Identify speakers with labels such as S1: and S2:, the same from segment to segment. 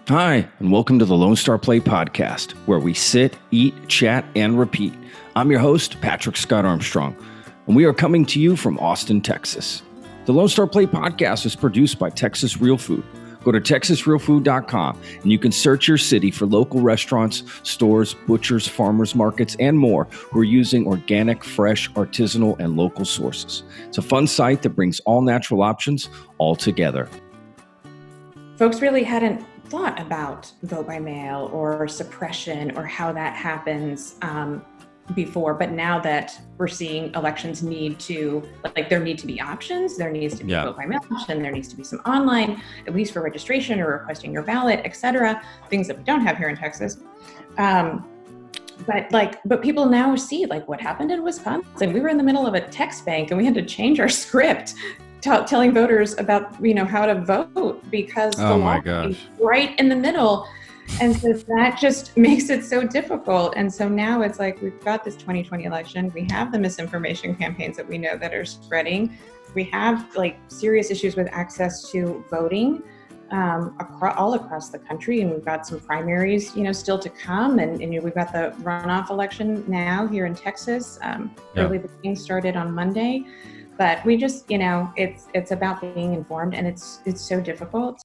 S1: Hi, and welcome to the Lone Star Play podcast, where we sit, eat, chat, and repeat. I'm your host, Patrick Scott Armstrong, and we are coming to you from Austin, Texas. The Lone Star Play podcast is produced by Texas Real Food. Go to texasrealfood.com, and you can search your city for local restaurants, stores, butchers, farmers markets, and more who are using organic, fresh, artisanal, and local sources. It's a fun site that brings all natural options all together.
S2: Folks really hadn't thought about vote by mail or suppression or how that happens before, but now that we're seeing elections there need to be options, there needs to be a vote by mail option, there needs to be some online, at least for registration or requesting your ballot, etc. Things that we don't have here in Texas. But people now see what happened in Wisconsin. We were in the middle of a text bank and we had to change our script telling voters about how to vote because the law is right in the middle. And so that just makes it so difficult. And so now it's we've got this 2020 election. We have the misinformation campaigns that we know that are spreading. We have serious issues with access to voting all across the country. And we've got some primaries, still to come. And we've got the runoff election now here in Texas. Early voting started on Monday. But we just, it's about being informed, and it's so difficult.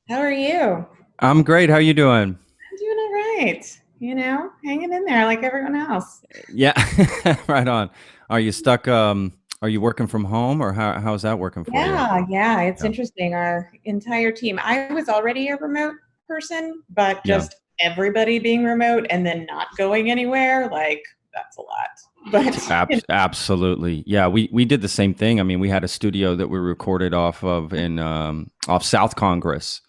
S2: How are you?
S3: I'm great. How are you doing?
S2: I'm doing all right. Hanging in there like everyone else.
S3: Yeah, right on. Are you stuck? Are you working from home, or how's that working for you?
S2: Yeah. It's interesting. Our entire team. I was already a remote person, but just everybody being remote and then not going anywhere, that's a lot. But
S3: absolutely. Yeah, we did the same thing. I mean, we had a studio that we recorded off of off South Congress,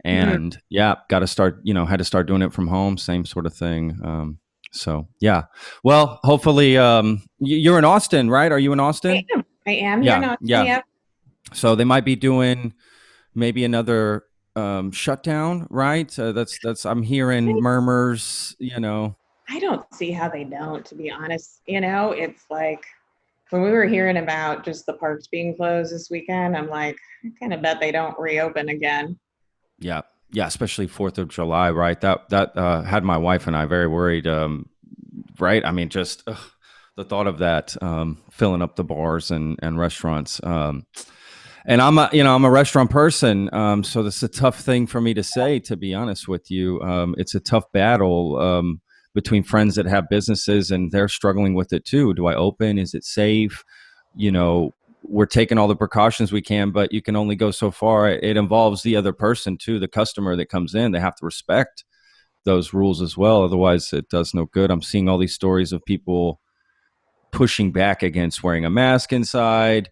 S3: and got to start, had to start doing it from home, same sort of thing. So yeah, well, hopefully, you're in Austin, right? Are you in Austin?
S2: I am. You're in Austin. Yeah.
S3: So they might be doing maybe another shutdown, right? That's I'm hearing murmurs,
S2: I don't see how they don't, to be honest. It's when we were hearing about just the parks being closed this weekend, I'm I kind of bet they don't reopen again.
S3: Yeah, especially 4th of July, right? That had my wife and I very worried, right? I mean, just the thought of that filling up the bars and restaurants. And I'm a restaurant person, so this is a tough thing for me to say, to be honest with you. It's a tough battle between friends that have businesses, and they're struggling with it too. Do I open? Is it safe? We're taking all the precautions we can, but you can only go so far. It involves the other person too, the customer that comes in. They have to respect those rules as well. Otherwise, it does no good. I'm seeing all these stories of people pushing back against wearing a mask inside.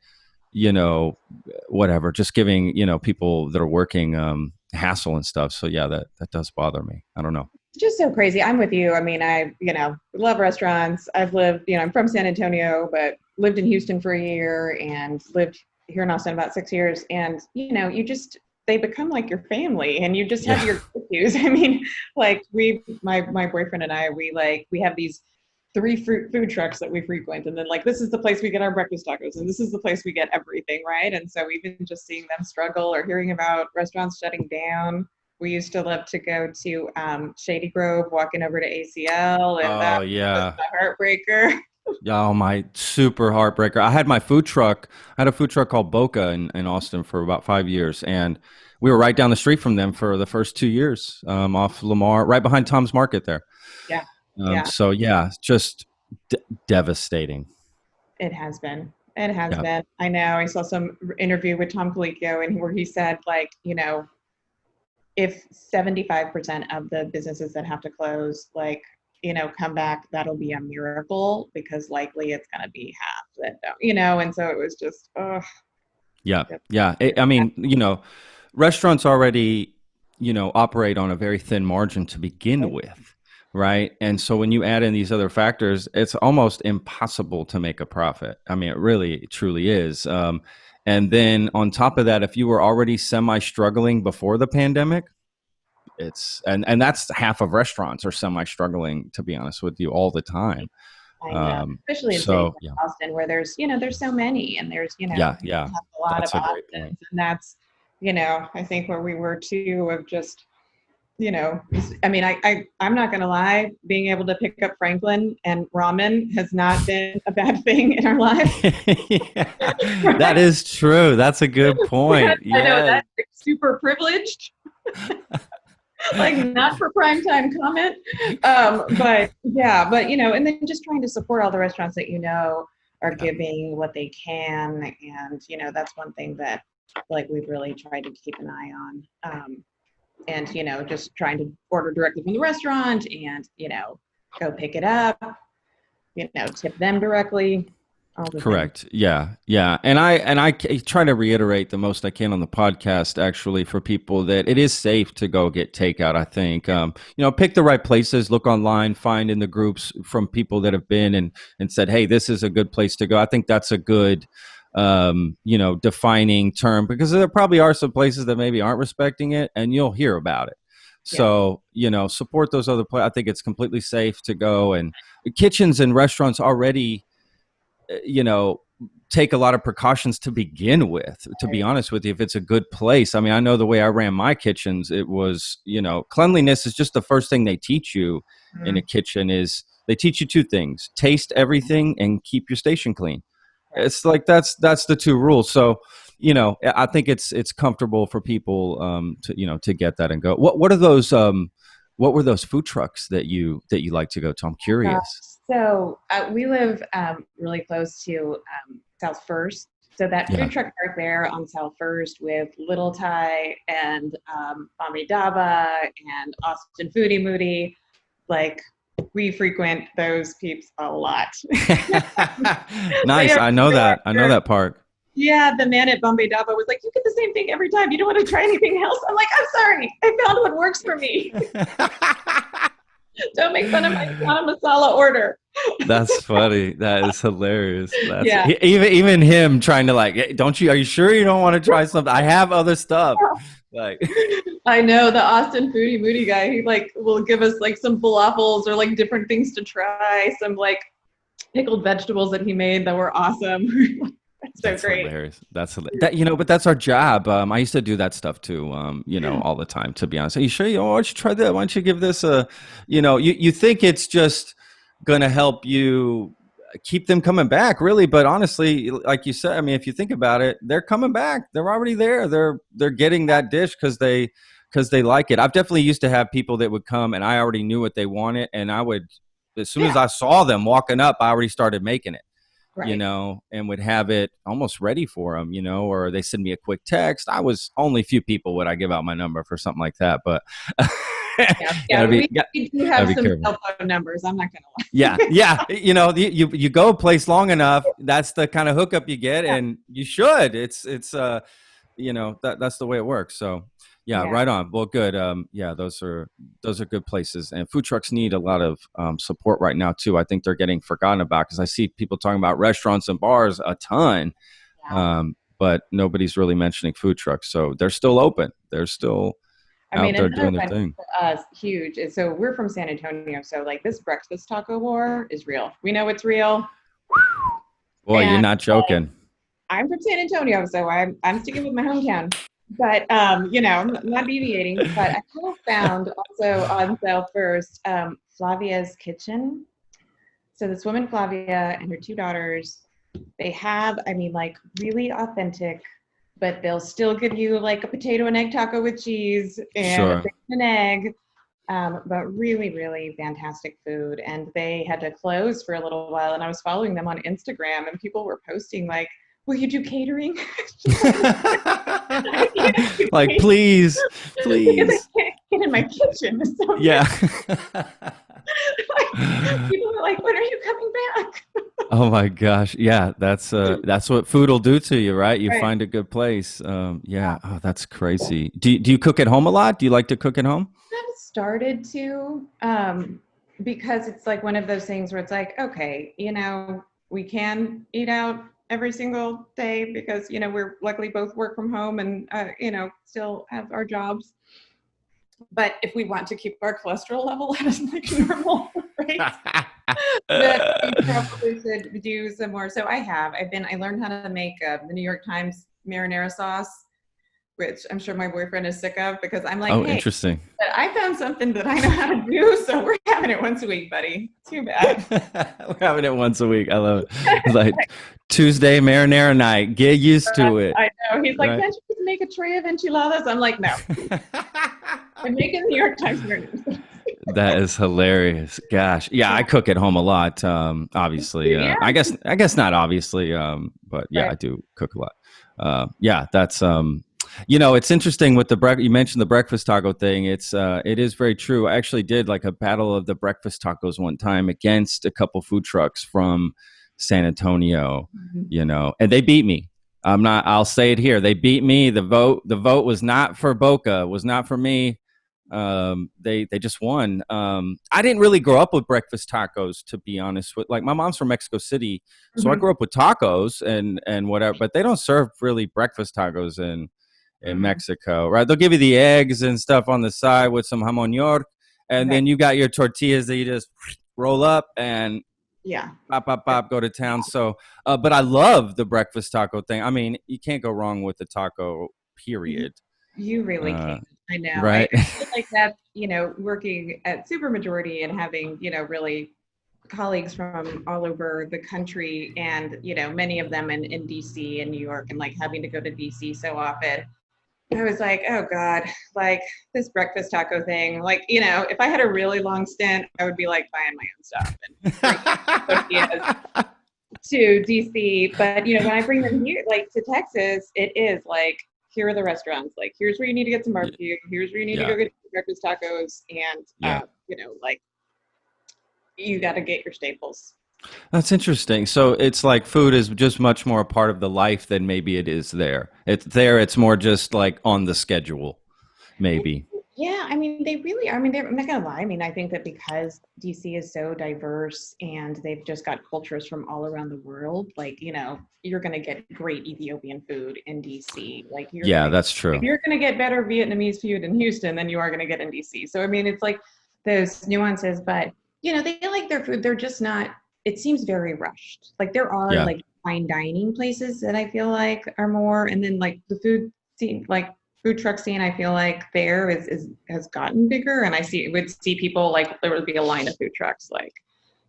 S3: Whatever, just giving, people that are working hassle and stuff. So yeah, that does bother me. I don't know.
S2: It's just so crazy. I'm with you. I mean, I love restaurants. I've lived, I'm from San Antonio, but lived in Houston for a year and lived here in Austin about 6 years. And, they become like your family, and you just have your issues. I mean, my boyfriend and I, we have these 3 food trucks that we frequent, and then this is the place we get our breakfast tacos, and this is the place we get everything, right? And so even just seeing them struggle or hearing about restaurants shutting down. We used to love to go to Shady Grove, walking over to ACL, and that was the heartbreaker.
S3: Oh, my super heartbreaker. I had a food truck called Boca in Austin for about 5 years, and we were right down the street from them for the first 2 years, off Lamar, right behind Tom's Market there.
S2: Yeah.
S3: So just devastating.
S2: It has been. I know. I saw some interview with Tom Colicchio, and where he said, if 75% of the businesses that have to close, come back, that'll be a miracle, because likely it's going to be half that don't, and so it was just,
S3: restaurants already, operate on a very thin margin to begin with. Right. And so when you add in these other factors, it's almost impossible to make a profit. I mean, it truly is. And then on top of that, if you were already semi-struggling before the pandemic, and that's half of restaurants are semi-struggling, to be honest with you, all the time.
S2: I know, especially in cities like Austin, where there's so many, and there's a lot of options, and that's I think where we were too, of just I mean, I'm not going to lie, being able to pick up Franklin and ramen has not been a bad thing in our lives.
S3: Yeah, that is true. That's a good point.
S2: I know that's super privileged. Like, not for primetime comment. But and then just trying to support all the restaurants that are giving what they can. And, that's one thing that like we've really tried to keep an eye on. And, just trying to order directly from the restaurant and, go pick it up, tip them directly.
S3: Correct. Yeah. Yeah. And I try to reiterate the most I can on the podcast, actually, for people that it is safe to go get takeout. I think, pick the right places, look online, find in the groups from people that have been and said, hey, this is a good place to go. I think that's a good, defining term, because there probably are some places that maybe aren't respecting it, and you'll hear about it. So, support those other places. I think it's completely safe to go, and kitchens and restaurants already take a lot of precautions to begin with, to be honest with you, if it's a good place. I mean, I know the way I ran my kitchens, it was, cleanliness is just the first thing they teach you in a kitchen. Is they teach you two things: taste everything and keep your station clean. It's like, that's the two rules. So, I think it's comfortable for people, to get that and go. What are those, what were those food trucks that you like to go to? I'm curious.
S2: So we live really close to South First. So that food truck park there on South First with Little Thai and Bami Daba and Austin Foodie Moody, like, we frequent those peeps a lot.
S3: Nice. I know that park.
S2: Yeah, the man at Bombay Daba was like, you get the same thing every time. You don't want to try anything else? I'm like, I'm sorry. I found what works for me. Don't make fun of my Sana Masala order.
S3: That's funny. That is hilarious. Even him trying to like, hey, are you sure you don't want to try something? I have other stuff. Like,
S2: I know the Austin Foodie Moody guy, he like will give us like some falafels or like different things to try, some like pickled vegetables that he made that were awesome. That's great.
S3: Hilarious. That's hilarious. But that's our job. I used to do that stuff too, all the time, to be honest. Are you sure? Why don't you try that? Why don't you give this a, you think it's just going to help you keep them coming back, really. But honestly, like you said, I mean, if you think about it, they're coming back. They're already there. They're getting that dish because they like it. I've definitely used to have people that would come and I already knew what they wanted. And I would, as soon as I saw them walking up, I already started making it. Right. And would have it almost ready for them, or they send me a quick text. I was only a few people would I give out my number for something like that, but
S2: we do have some cell phone numbers. I'm not going to lie.
S3: Yeah. You go a place long enough, that's the kind of hookup you get, and you should. It's that's the way it works. So right on. Well, good. Those are good places, and food trucks need a lot of support right now too. I think they're getting forgotten about because I see people talking about restaurants and bars a ton, but nobody's really mentioning food trucks. So they're still open. They're still out there doing their thing.
S2: For us, huge. And so we're from San Antonio, so like this breakfast taco war is real. We know it's real.
S3: Boy, you're not joking.
S2: I'm from San Antonio, so I'm sticking with my hometown. But, not deviating. But I kind of found also on South First, Flavia's Kitchen. So this woman, Flavia, and her two daughters, they have, really authentic, but they'll still give you like a potato and egg taco with cheese and an egg. But really, really fantastic food. And they had to close for a little while. And I was following them on Instagram, and people were posting like, will you do catering?
S3: Like, please.
S2: Because I can't get in my kitchen. So people are like, when are you coming back?
S3: Oh my gosh. Yeah. That's what food will do to you, right? You find a good place. Oh, that's crazy. Do you cook at home a lot? Do you like to cook at home?
S2: I've started to, because it's like one of those things where it's like, okay, we can eat out every single day because, we're luckily both work from home and, still have our jobs. But if we want to keep our cholesterol level at like normal, right? That we probably should do some more. So I learned how to make the New York Times marinara sauce, which I'm sure my boyfriend is sick of because I'm like,
S3: oh,
S2: hey,
S3: interesting.
S2: but I found something that I know how to do, so we're having it once a week, buddy. Too bad.
S3: We're having it once a week. I love it. It's like Tuesday marinara night. Get used to it.
S2: I know. He's like,
S3: right?
S2: can't you just make a tray of enchiladas? I'm like, no. I'm making New York Times marinara.
S3: That is hilarious. Gosh. Yeah, I cook at home a lot. Obviously.
S2: Yeah.
S3: I guess not obviously. But yeah,
S2: Right.
S3: I do cook a lot. Yeah, that's it's interesting with you mentioned the breakfast taco thing. It is very true. I actually did like a battle of the breakfast tacos one time against a couple food trucks from San Antonio, and they beat me. I'll say it here. They beat me. The vote was not for Boca, was not for me. They just won. I didn't really grow up with breakfast tacos, to be honest with, like, my mom's from Mexico City. So I grew up with tacos and whatever, but they don't serve really breakfast tacos in Mexico, right? They'll give you the eggs and stuff on the side with some jamon york, and then you got your tortillas that you just roll up and pop, go to town. So, but I love the breakfast taco thing. I mean, you can't go wrong with the taco, period.
S2: You really can't. I know.
S3: Right.
S2: I feel like that, working at Supermajority and having, really colleagues from all over the country and, many of them in DC and New York, and like having to go to DC so often. I was like, oh God, like this breakfast taco thing. Like, if I had a really long stint, I would be like buying my own stuff and tortillas to DC. But, when I bring them here, like to Texas, it is like, here are the restaurants. Like, here's where you need to get some barbecue. Here's where you need to go get breakfast tacos. And, like, you got to get your staples.
S3: That's interesting. So it's like food is just much more a part of the life than maybe it is there. It's more just like on the schedule, maybe.
S2: Yeah, I mean, they really are. I mean, I'm not going to lie. I mean, I think that because DC is so diverse and they've just got cultures from all around the world, like, you're going to get great Ethiopian food in DC. Like,
S3: that's true.
S2: You're going to get better Vietnamese food in Houston than you are going to get in DC. So, I mean, it's like those nuances, but, they like their food. They're just not, it seems very rushed. Like, there are like fine dining places that I feel like are more, and then like the food scene, like food truck scene, I feel like there has gotten bigger, and would see people, like, there would be a line of food trucks, like,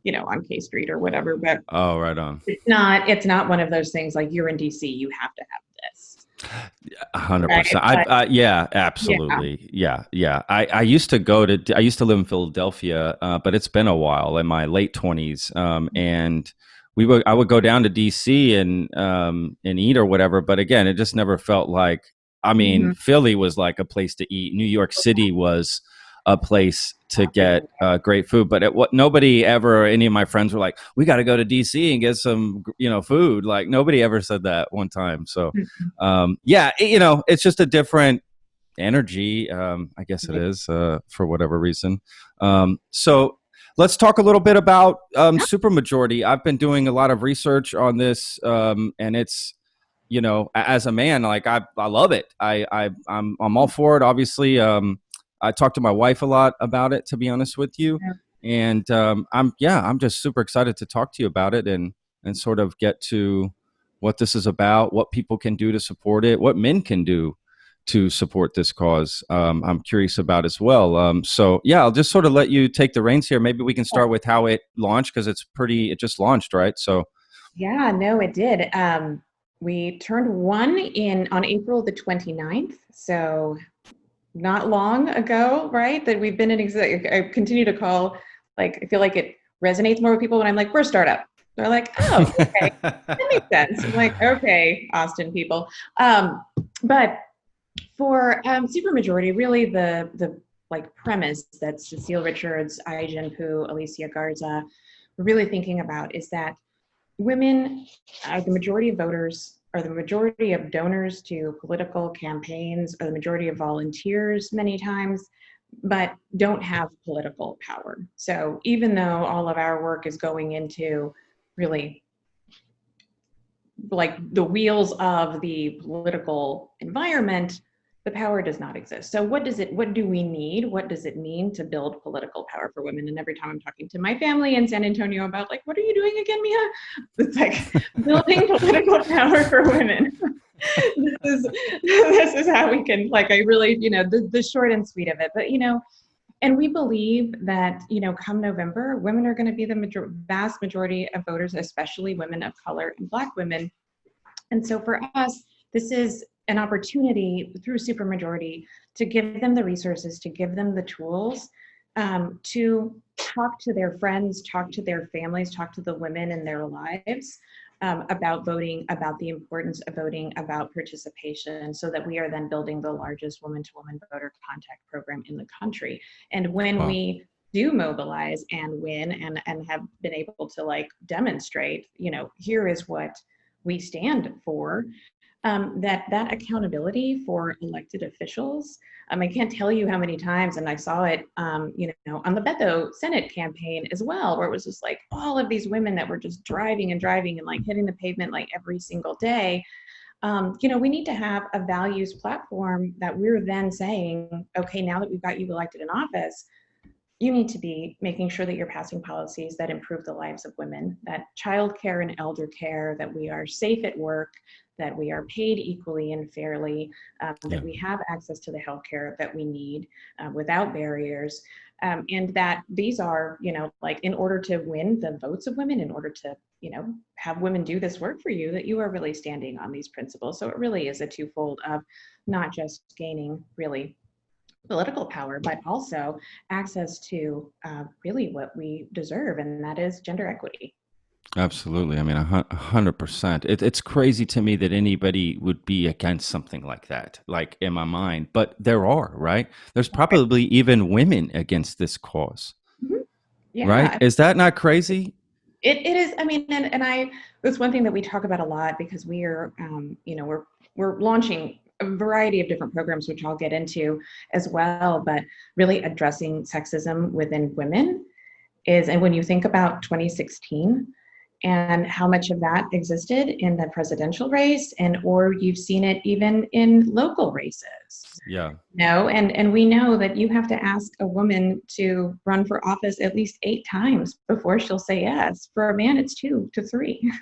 S2: on K Street or whatever. But
S3: right on.
S2: It's not one of those things like, you're in DC, you have to have this.
S3: 100%. Yeah, absolutely. Yeah. I used to live in Philadelphia, but it's been a while, in my late 20s. And I would go down to DC and eat or whatever. But again, it just never felt like, I mean, Philly was like a place to eat. New York City was a place to get great food. But nobody ever, any of my friends were like, we got to go to DC and get some, food. Like, nobody ever said that one time. So, it's just a different energy. I guess it is for whatever reason. So let's talk a little bit about Supermajority. I've been doing a lot of research on this, and it's, as a man, like I love it. I'm all for it. Obviously, I talk to my wife a lot about it, to be honest with you. And I'm just super excited to talk to you about it and sort of get to what this is about, what people can do to support it, what men can do to support this cause. I'm curious about as well. I'll just sort of let you take the reins here. Maybe we can start with how it launched, because it just launched, right? So.
S2: Yeah, no, it did. We turned one on April the 29th. So not long ago, right? That we've been I continue to call, like, I feel like it resonates more with people when I'm like, we're a startup. They're like, oh, okay, that makes sense. I'm like, okay, Austin people. But for Supermajority, really the like premise that Cecile Richards, Ai-jen Poo, Alicia Garza were really thinking about is that women are the majority of voters, are the majority of donors to political campaigns, are the majority of volunteers many times, but don't have political power. So even though all of our work is going into really like the wheels of the political environment, the power does not exist. So what do we need? What does it mean to build political power for women? And every time I'm talking to my family in San Antonio about like, what are you doing again, Mia? It's like building political power for women. this is how we can, like, I really, the short and sweet of it. But, and we believe that, come November, women are going to be the vast majority of voters, especially women of color and Black women. And so for us, this is an opportunity through Supermajority to give them the resources, to give them the tools, to talk to their friends, talk to their families, talk to the women in their lives about voting, about the importance of voting, about participation, so that we are then building the largest woman-to-woman voter contact program in the country. And when we do mobilize and win and have been able to like demonstrate, here is what we stand for, that accountability for elected officials. I can't tell you how many times, and I saw it, on the Beto Senate campaign as well, where it was just like all of these women that were just driving and like hitting the pavement like every single day. We need to have a values platform that we're then saying, okay, now that we've got you elected in office, you need to be making sure that you're passing policies that improve the lives of women, that childcare and elder care, that we are safe at work, that we are paid equally and fairly, that we have access to the healthcare that we need without barriers, and that these are, like in order to win the votes of women, in order to, have women do this work for you, that you are really standing on these principles. So it really is a twofold of not just gaining really political power, but also access to really what we deserve, and that is gender equity.
S3: Absolutely. I mean, 100%. It's crazy to me that anybody would be against something like that, like in my mind, but there are, right? There's probably even women against this cause,
S2: Yeah.
S3: right? Is that not crazy?
S2: It is. I mean, and that's one thing that we talk about a lot, because we are, we're launching a variety of different programs, which I'll get into as well, but really addressing sexism within women is, and when you think about 2016 and how much of that existed in the presidential race, or you've seen it even in local races.
S3: Yeah.
S2: And we know that you have to ask a woman to run for office at least 8 times before she'll say yes. For a man, it's 2 to 3.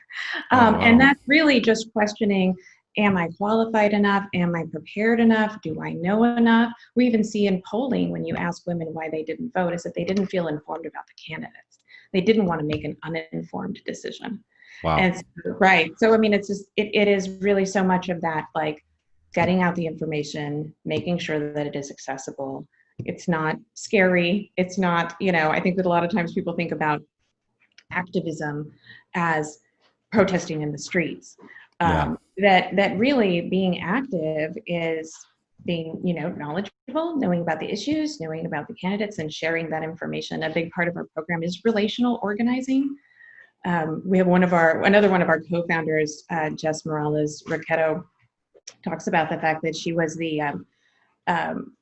S3: Wow.
S2: And that's really just questioning, am I qualified enough? Am I prepared enough? Do I know enough? We even see in polling, when you ask women why they didn't vote, is that they didn't feel informed about the candidates. They didn't want to make an uninformed decision.
S3: Wow.
S2: And right. So, I mean, it's just, it is really so much of that, like getting out the information, making sure that it is accessible. It's not scary. It's not, I think that a lot of times people think about activism as protesting in the streets. That really being active is being, knowledgeable, knowing about the issues, knowing about the candidates, and sharing that information. A big part of our program is relational organizing. We have another one of our co-founders, Jess Morales Roquetto, talks about the fact that she was the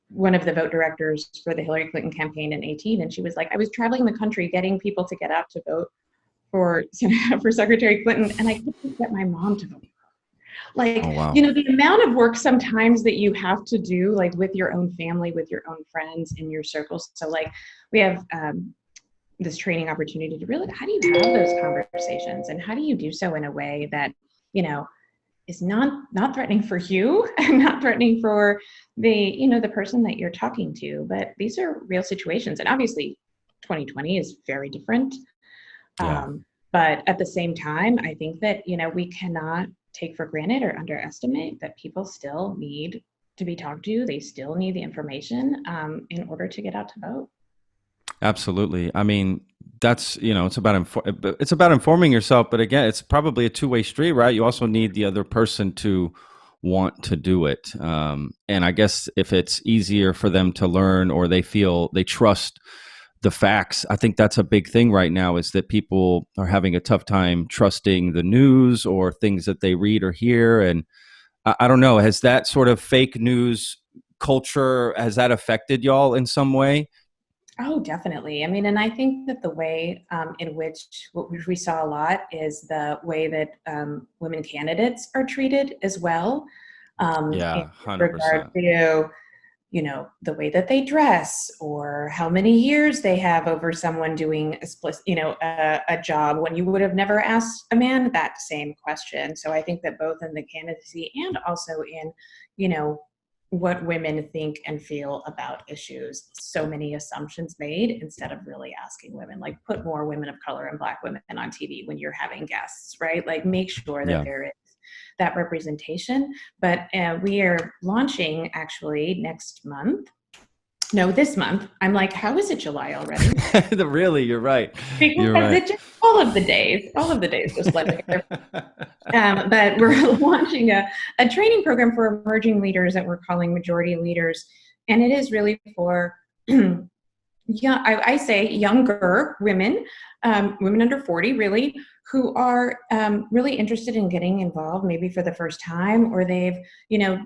S2: one of the vote directors for the Hillary Clinton campaign in 2018, and she was like, I was traveling the country getting people to get out to vote for Secretary Clinton, and I couldn't get my mom to vote. Like, the amount of work sometimes that you have to do, like with your own family, with your own friends, in your circles. So like we have this training opportunity to really, how do you have those conversations, and how do you do so in a way that, is not threatening for you and not threatening for the, the person that you're talking to. But these are real situations. And obviously 2020 is very different. But at the same time, I think that, we cannot take for granted or underestimate that people still need to be talked to. They still need the information in order to get out to vote.
S3: Absolutely. I mean, that's, it's about informing yourself, but again, it's probably a two-way street, right? You also need the other person to want to do it. And I guess if it's easier for them to learn, or they feel they trust the facts, I think that's a big thing right now, is that people are having a tough time trusting the news or things that they read or hear. And I don't know, has that sort of fake news culture, has that affected y'all in some way?
S2: Oh, definitely. I mean, and I think that the way in which what we saw a lot is the way that women candidates are treated as well.
S3: Yeah,
S2: in regard
S3: 100%.
S2: to, the way that they dress or how many years they have over someone doing a job, when you would have never asked a man that same question. So I think that both in the candidacy and also in, what women think and feel about issues, so many assumptions made instead of really asking women, like put more women of color and Black women on TV when you're having guests, right? Like make sure that there is that representation. But we are launching actually next month. No, this month. I'm like, how is it July already?
S3: Really, you're right.
S2: Because it just all of the days just blend together. But we're launching a training program for emerging leaders that we're calling Majority Leaders. And it is really for I say younger women, women under 40 really, who are really interested in getting involved maybe for the first time, or they've,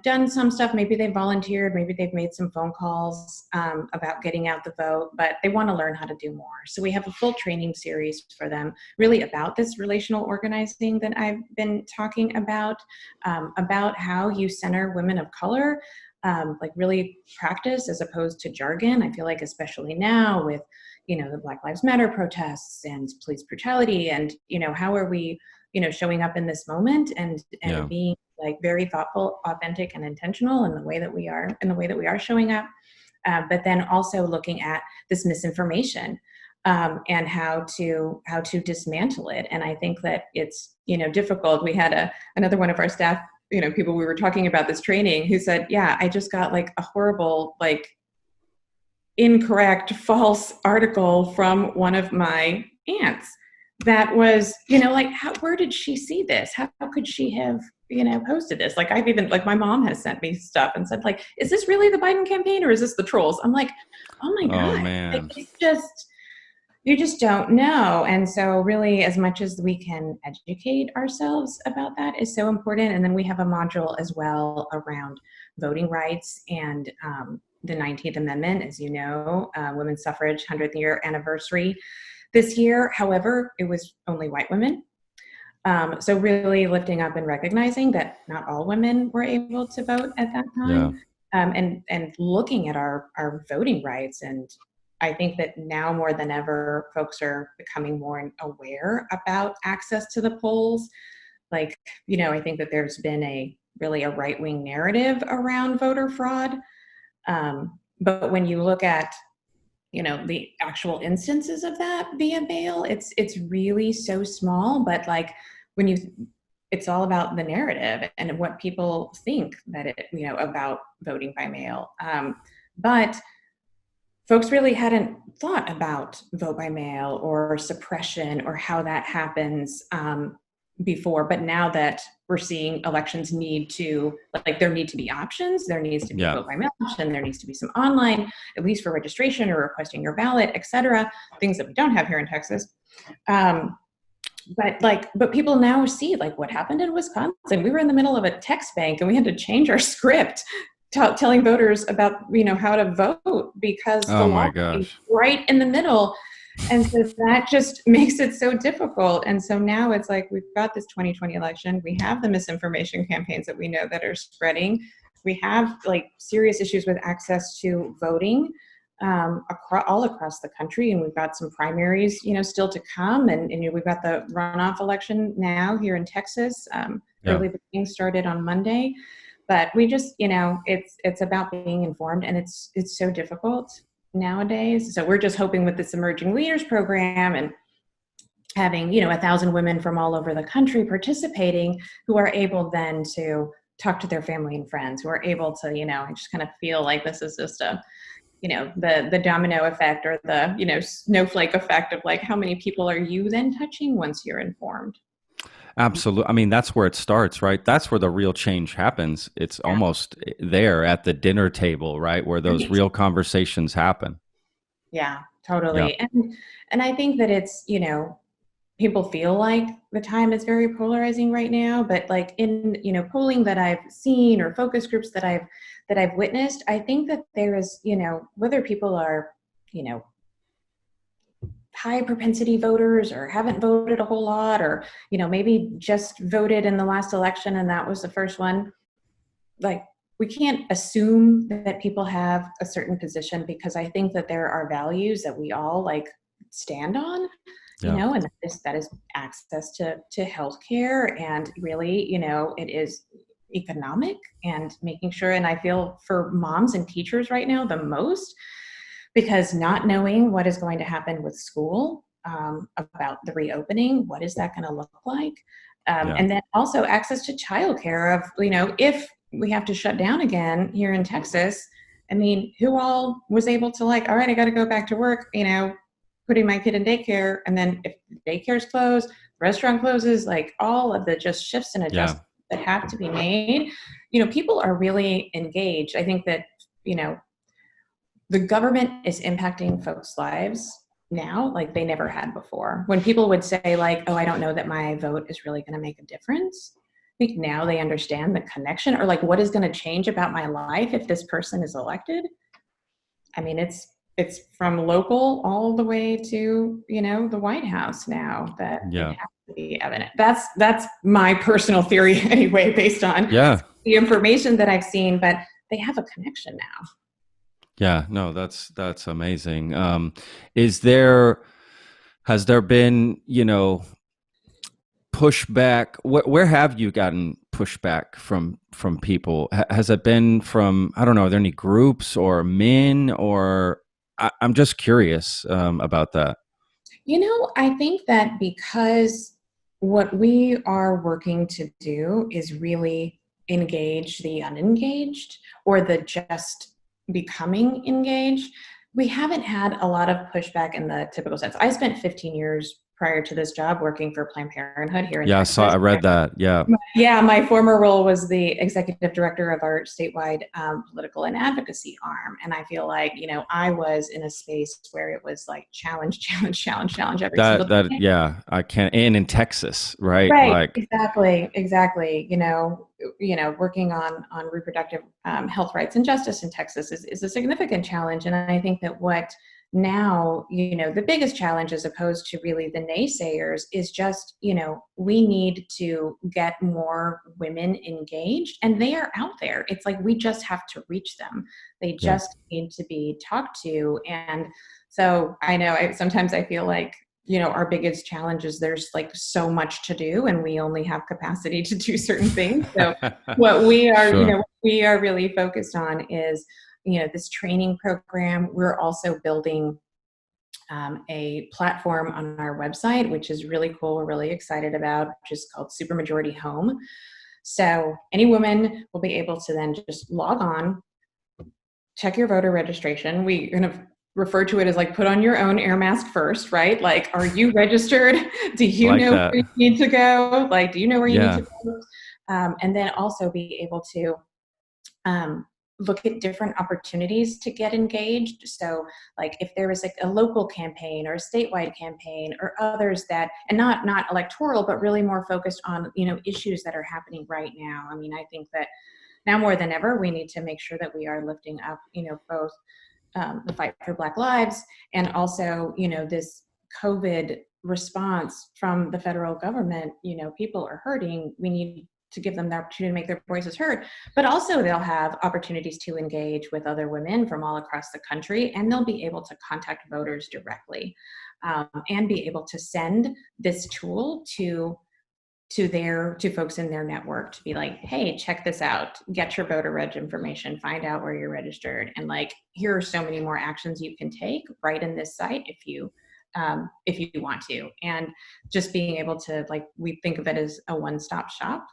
S2: done some stuff, maybe they volunteered, maybe they've made some phone calls about getting out the vote, but they want to learn how to do more. So we have a full training series for them really about this relational organizing that I've been talking about how you center women of color, like really practice as opposed to jargon. I feel like especially now with, the Black Lives Matter protests and police brutality and, how are we, showing up in this moment and being like very thoughtful, authentic, and intentional in the way that we are showing up. But then also looking at this misinformation and how to dismantle it. And I think that it's, difficult. We had another one of our staff, people we were talking about this training who said, yeah, I just got like a horrible, like incorrect, false article from one of my aunts that was, like, where did she see this? How could she have, posted this? Like I've even, like my mom has sent me stuff and said like, is this really the Biden campaign or is this the trolls? I'm like, oh my God.
S3: Man.
S2: Like, you just don't know. And so really, as much as we can educate ourselves about that is so important. And then we have a module as well around voting rights and the 19th Amendment, as you know, women's suffrage 100th year anniversary this year. However, it was only white women. So really lifting up and recognizing that not all women were able to vote at that time, and looking at our voting rights. And I think that now more than ever, folks are becoming more aware about access to the polls. Like, I think that there's been really a right-wing narrative around voter fraud. But when you look at, the actual instances of that via mail, it's really so small. But like it's all about the narrative and what people think that about voting by mail. But folks really hadn't thought about vote by mail or suppression or how that happens before. But now that we're seeing elections there need to be options. There needs to be a vote by mail option. There needs to be some online, at least for registration or requesting your ballot, et cetera, things that we don't have here in Texas. But people now see like what happened in Wisconsin. We were in the middle of a text bank and we had to change our script telling voters about, how to vote because the law is right in the middle. And so that just makes it so difficult. And so now it's like, we've got this 2020 election. We have the misinformation campaigns that we know that are spreading. We have like serious issues with access to voting all across the country. And we've got some primaries, still to come. And we've got the runoff election now here in Texas. Early voting started on Monday. But we just, it's about being informed, and it's so difficult nowadays. So we're just hoping with this Emerging Leaders program and having, 1,000 women from all over the country participating who are able then to talk to their family and friends, who are able to, just kind of feel like this is just the domino effect or the, snowflake effect of like, how many people are you then touching once you're informed?
S3: Absolutely. I mean, that's where it starts, right? That's where the real change happens. It's almost there at the dinner table, right? Where those real conversations happen.
S2: Yeah, totally. Yeah. And I think that it's, people feel like the time is very polarizing right now, but like in, polling that I've seen or focus groups that I've witnessed, I think that there is, whether people are, high propensity voters or haven't voted a whole lot or, maybe just voted in the last election and that was the first one. like, we can't assume that people have a certain position, because I think that there are values that we all like stand on, and that is access to healthcare, and really, it is economic, and making sure. And I feel for moms and teachers right now the most, because not knowing what is going to happen with school, about the reopening, what is that going to look like? And then also access to childcare of, if we have to shut down again here in Texas, I mean, who all was able to like, all right, I got to go back to work, putting my kid in daycare. And then if the daycare's closed, the restaurant closes, like all of the just shifts and adjustments that have to be made, people are really engaged. I think that, the government is impacting folks' lives now like they never had before. When people would say like, oh, I don't know that my vote is really going to make a difference, I think now they understand the connection, or like, what is going to change about my life if this person is elected? I mean, it's from local all the way to, the White House now, that it has to be evident. That's my personal theory anyway, based on the information that I've seen, but they have a connection now.
S3: Yeah, no, that's amazing. Has there been, pushback? Where have you gotten pushback from people? Has it been from, I don't know, are there any groups or men, or I'm just curious about that.
S2: I think that because what we are working to do is really engage the unengaged, or the just becoming engaged, we haven't had a lot of pushback in the typical sense. I spent 15 years prior to this job working for Planned Parenthood here in Texas.
S3: I read that.
S2: Yeah, my former role was the executive director of our statewide political and advocacy arm. And I feel like, I was in a space where it was like challenge every single day.
S3: Yeah, I can. And in Texas, right?
S2: Right,
S3: like,
S2: exactly. Working on reproductive health rights and justice in Texas is a significant challenge. And I think that what now, the biggest challenge, as opposed to really the naysayers, is just, we need to get more women engaged, and they are out there. It's like, we just have to reach them. They just need to be talked to. And so I know sometimes I feel like, our biggest challenge is there's like so much to do, and we only have capacity to do certain things. So what we are, we are really focused on is, this training program. We're also building a platform on our website, which is really cool. We're really excited about, which is called Supermajority Home. So any woman will be able to then just log on, check your voter registration. We kind of refer to it as like, put on your own air mask first, right? Like, are you registered? Do you know where you need to go? Like, do you know where you need to go? And then also be able to look at different opportunities to get engaged. So like, if there was like a local campaign or a statewide campaign or others that, and not electoral, but really more focused on, issues that are happening right now. I mean, I think that now more than ever, we need to make sure that we are lifting up, both the fight for Black lives, and also, this COVID response from the federal government. People are hurting. We need to give them the opportunity to make their voices heard, but also they'll have opportunities to engage with other women from all across the country, and they'll be able to contact voters directly, and be able to send this tool to folks in their network to be like, hey, check this out, get your voter reg information, find out where you're registered. And like, here are so many more actions you can take right in this site if you want to. And just being able to, like, we think of it as a one-stop shop,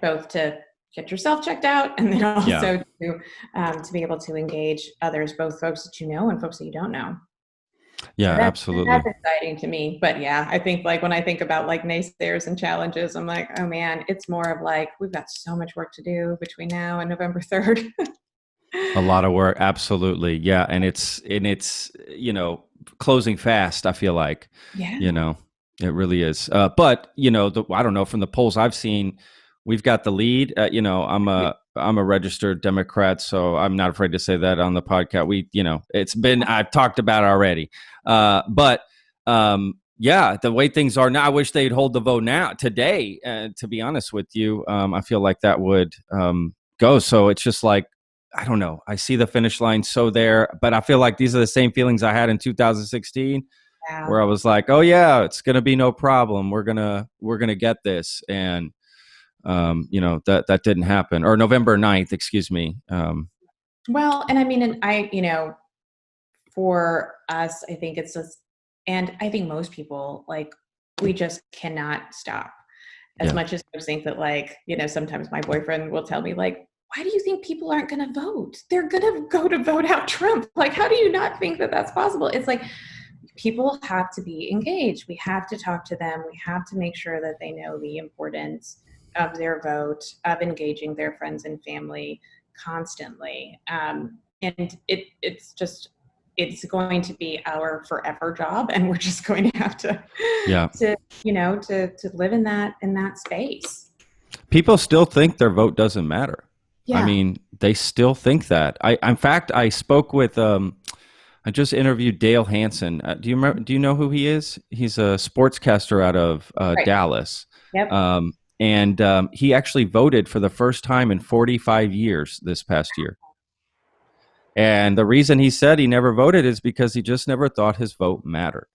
S2: both to get yourself checked out, and then also to be able to engage others, both folks that you know and folks that you don't know.
S3: Yeah,
S2: so
S3: absolutely.
S2: That's exciting to me. But yeah, I think like when I think about like naysayers and challenges, I'm like, oh man, it's more of like, we've got so much work to do between now and November 3rd.
S3: A lot of work. Absolutely. Yeah. And it's, closing fast, I feel like, it really is. But, I don't know, from the polls I've seen, we've got the lead. I'm a registered Democrat, so I'm not afraid to say that on the podcast. I've talked about it already. But the way things are now, I wish they'd hold the vote today. To be honest with you, I feel like that would goes. So it's just like, I don't know. I see the finish line so there, but I feel like these are the same feelings I had in 2016, where I was like, oh yeah, it's going to be no problem. We're going to get this. And, that didn't happen. Or November 9th, excuse me.
S2: Well, and I mean, for us, I think it's just, and I think most people, like, we just cannot stop. As much as I think that, like, sometimes my boyfriend will tell me, like, why do you think people aren't going to vote? They're going to go to vote out Trump. Like, how do you not think that that's possible? It's like, people have to be engaged. We have to talk to them. We have to make sure that they know the importance of their vote, of engaging their friends and family constantly. And it's going to be our forever job, and we're just going to have to live in that space.
S3: People still think their vote doesn't matter. Yeah. I mean, they still think that. In fact, I spoke with I just interviewed Dale Hansen. Do you know who he is? He's a sportscaster out of Dallas.
S2: Yep.
S3: And he actually voted for the first time in 45 years this past year. And the reason he said he never voted is because he just never thought his vote mattered.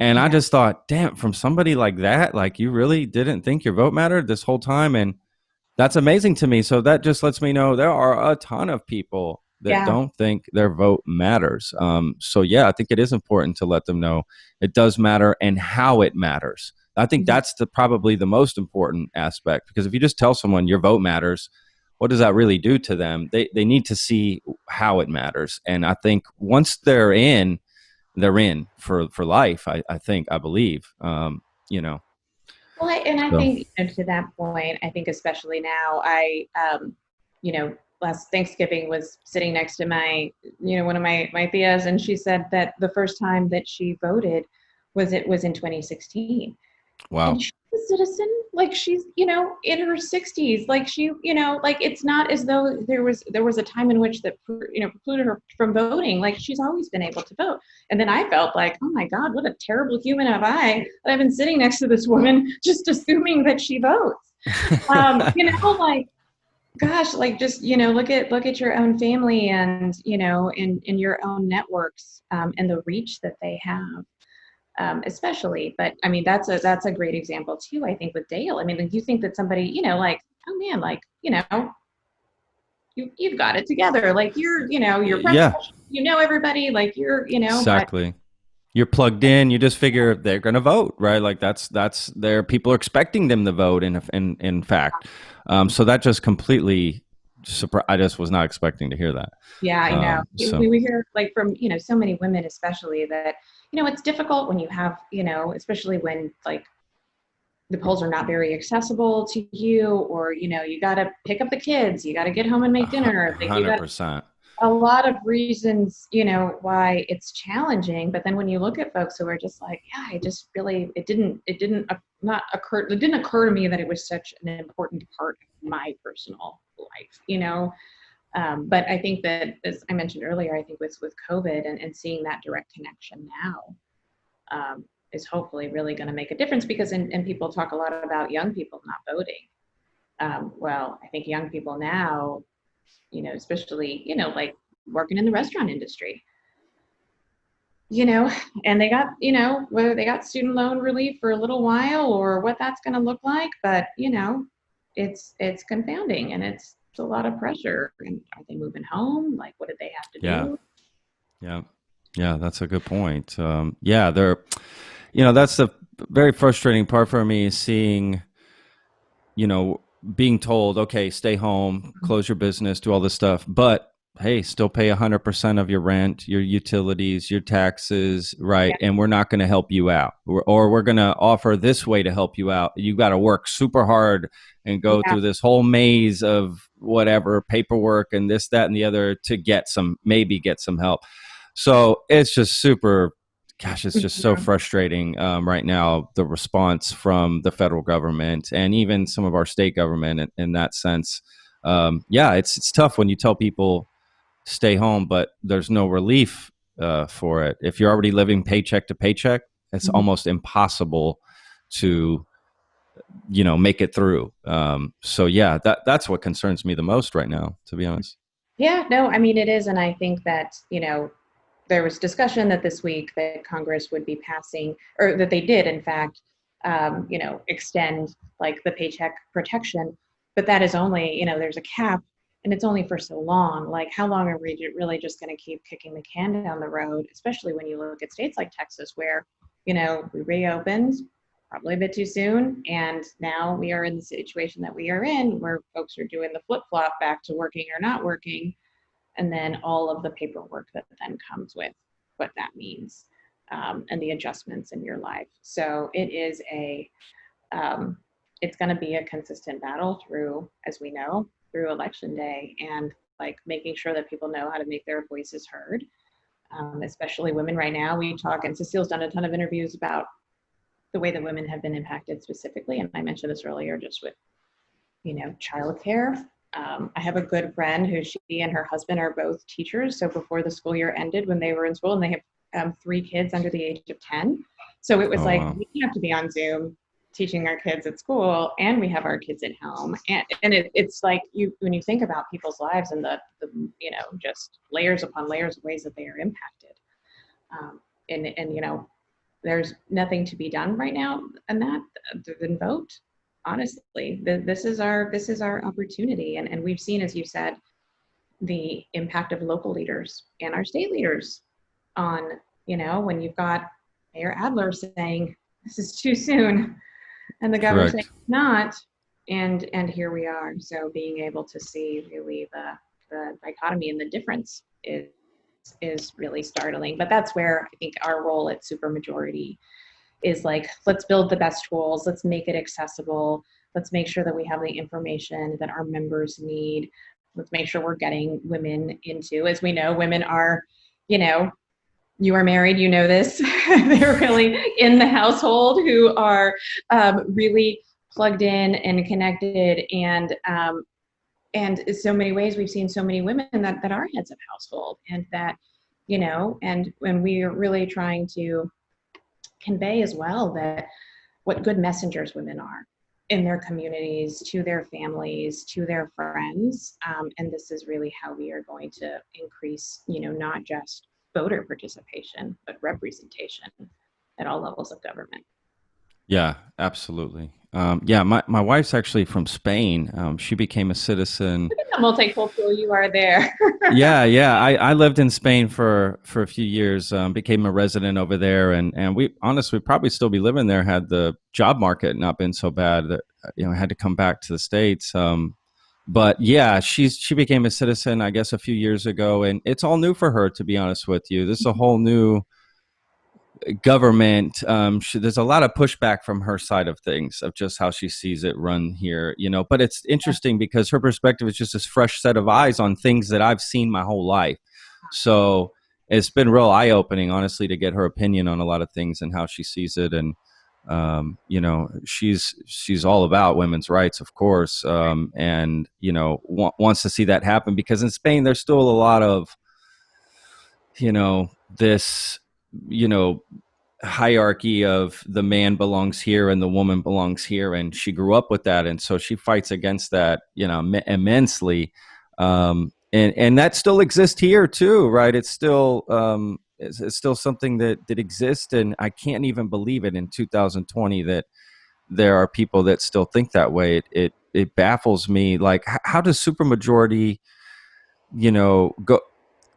S3: And I just thought, damn, from somebody like that, like, you really didn't think your vote mattered this whole time. And that's amazing to me. So that just lets me know there are a ton of people that don't think their vote matters. So yeah, I think it is important to let them know it does matter and how it matters. I think that's probably the most important aspect, because if you just tell someone your vote matters, what does that really do to them? They need to see how it matters. And I think once they're in for life. I believe,
S2: Well, I think to that point, I think especially now, last Thanksgiving was sitting next to my, one of my tias, and she said that the first time that she voted was in 2016.
S3: Wow.
S2: And she's a citizen, like, she's, in her 60s, like, she, like, it's not as though there was a time in which that, precluded her from voting. Like, she's always been able to vote. And then I felt like, oh my God, what a terrible human am I, that I've been sitting next to this woman just assuming that she votes. Like, gosh, like, just, look at your own family and, in your own networks, and the reach that they have. Especially, but I mean, that's a great example too, I think, with Dale. I mean, like, you think that somebody, like, oh man, like, you've got it together. Like, you're everybody, like, you're,
S3: exactly. You're plugged in. You just figure they're going to vote, right? Like, that's their people are expecting them to vote. In fact, so that just completely I just was not expecting to hear that.
S2: Yeah, I know. We hear, like, from, so many women, especially, that, it's difficult when you have, especially when, like, the polls are not very accessible to you, or, you got to pick up the kids, you got to get home and make dinner. Like,
S3: 100%.
S2: A lot of reasons, why it's challenging. But then when you look at folks who are just like, yeah, I just really, it didn't occur to me that it was such an important part of my personal life, but I think that, as I mentioned earlier, I think with COVID and seeing that direct connection now, is hopefully really going to make a difference, because, and people talk a lot about young people not voting. Well, I think young people now, especially, like, working in the restaurant industry, and they got, whether they got student loan relief for a little while or what that's going to look like, but, it's confounding, and it's a lot of pressure. And are they moving home? Like, what did they have to do?
S3: Yeah, that's a good point. They're, that's the very frustrating part for me, is seeing, being told, okay, stay home, close your business, do all this stuff, but hey, still pay 100% of your rent, your utilities, your taxes, right? Yeah. And we're not going to help you out, or we're going to offer this way to help you out. You got to work super hard and go through this whole maze of whatever paperwork and this, that, and the other to maybe get some help. So it's just it's just so frustrating right now, the response from the federal government and even some of our state government in that sense. It's tough when you tell people stay home, but there's no relief for it. If you're already living paycheck to paycheck, it's almost impossible to make it through. So yeah, that's what concerns me the most right now, to be honest.
S2: Yeah, no, I mean, it is. And I think that, there was discussion that this week that Congress would be passing, or that they did, in fact, extend like the paycheck protection. But that is only, there's a cap, and it's only for so long. Like, how long are we really just going to keep kicking the can down the road, especially when you look at states like Texas, where, we reopened probably a bit too soon. And now we are in the situation that we are in, where folks are doing the flip flop back to working or not working. And then all of the paperwork that then comes with what that means, and the adjustments in your life. So it is it's going to be a consistent battle through, as we know, through election day, and like making sure that people know how to make their voices heard, especially women right now. We talk, and Cecile's done a ton of interviews about the way that women have been impacted specifically. And I mentioned this earlier, just with, childcare. I have a good friend who, she and her husband are both teachers. So before the school year ended, when they were in school, and they have 3 kids under the age of 10. So it was
S3: Wow.
S2: we have to be on Zoom teaching our kids at school, and we have our kids at home. And it's like, when you think about people's lives and the just layers upon layers of ways that they are impacted. And there's nothing to be done right now, and that other than vote. Honestly, this is our opportunity, and we've seen, as you said, the impact of local leaders and our state leaders on, when you've got Mayor Adler saying this is too soon, and the governor saying not, and here we are. So being able to see really the dichotomy and the difference is really startling. But that's where I think our role at Supermajority is like, let's build the best tools, let's make it accessible, let's make sure that we have the information that our members need, let's make sure we're getting women into, as we know, women are, you are married, this, they're really in the household, who are really plugged in and connected, and in so many ways we've seen so many women that are heads of household, and that, and when we are really trying to convey as well that what good messengers women are in their communities, to their families, to their friends. And this is really how we are going to increase, not just voter participation, but representation at all levels of government.
S3: Yeah, absolutely. My wife's actually from Spain. She became a citizen.
S2: Look at how multicultural you are there.
S3: Yeah. I lived in Spain for a few years, became a resident over there. And we honestly probably still be living there had the job market not been so bad that, I had to come back to the States. But yeah, she became a citizen, I guess, a few years ago. And it's all new for her, to be honest with you. This is a whole new government. There's a lot of pushback from her side of things, of just how she sees it run here, but it's interesting because her perspective is just this fresh set of eyes on things that I've seen my whole life. So it's been real eye-opening, honestly, to get her opinion on a lot of things and how she sees it. And she's all about women's rights, of course, and wants to see that happen, because in Spain there's still a lot of this hierarchy of the man belongs here and the woman belongs here, and she grew up with that, and so she fights against that immensely, and that still exists here too, right? It's still it's still something that exists, and I can't even believe it in 2020 that there are people that still think that way. It baffles me. Like, how does Supermajority go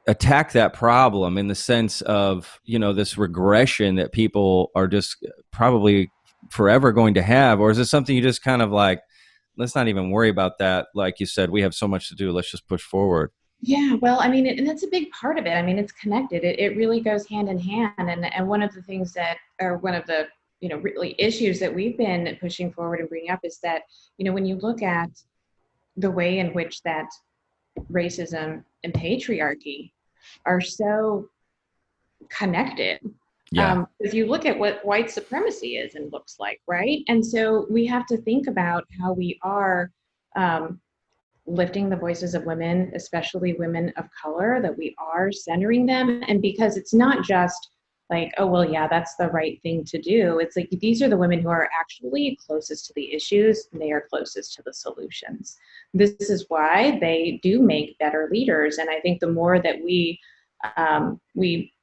S3: attack that problem, in the sense of this regression that people are just probably forever going to have? Or is it something you just kind of like, let's not even worry about that, like you said, we have so much to do, let's just push forward?
S2: Yeah, well, I mean, and that's a big part of it. I mean, it's connected. It really goes hand in hand. And one of the things that, or one of the really issues that we've been pushing forward and bringing up, is that when you look at the way in which that racism and patriarchy are so connected.
S3: Yeah.
S2: If you look at what white supremacy is and looks like, right? And so we have to think about how we are lifting the voices of women, especially women of color, that we are centering them. And because it's not just like, oh, well, yeah, that's the right thing to do. It's like, these are the women who are actually closest to the issues, and they are closest to the solutions. This is why they do make better leaders. And I think the more that we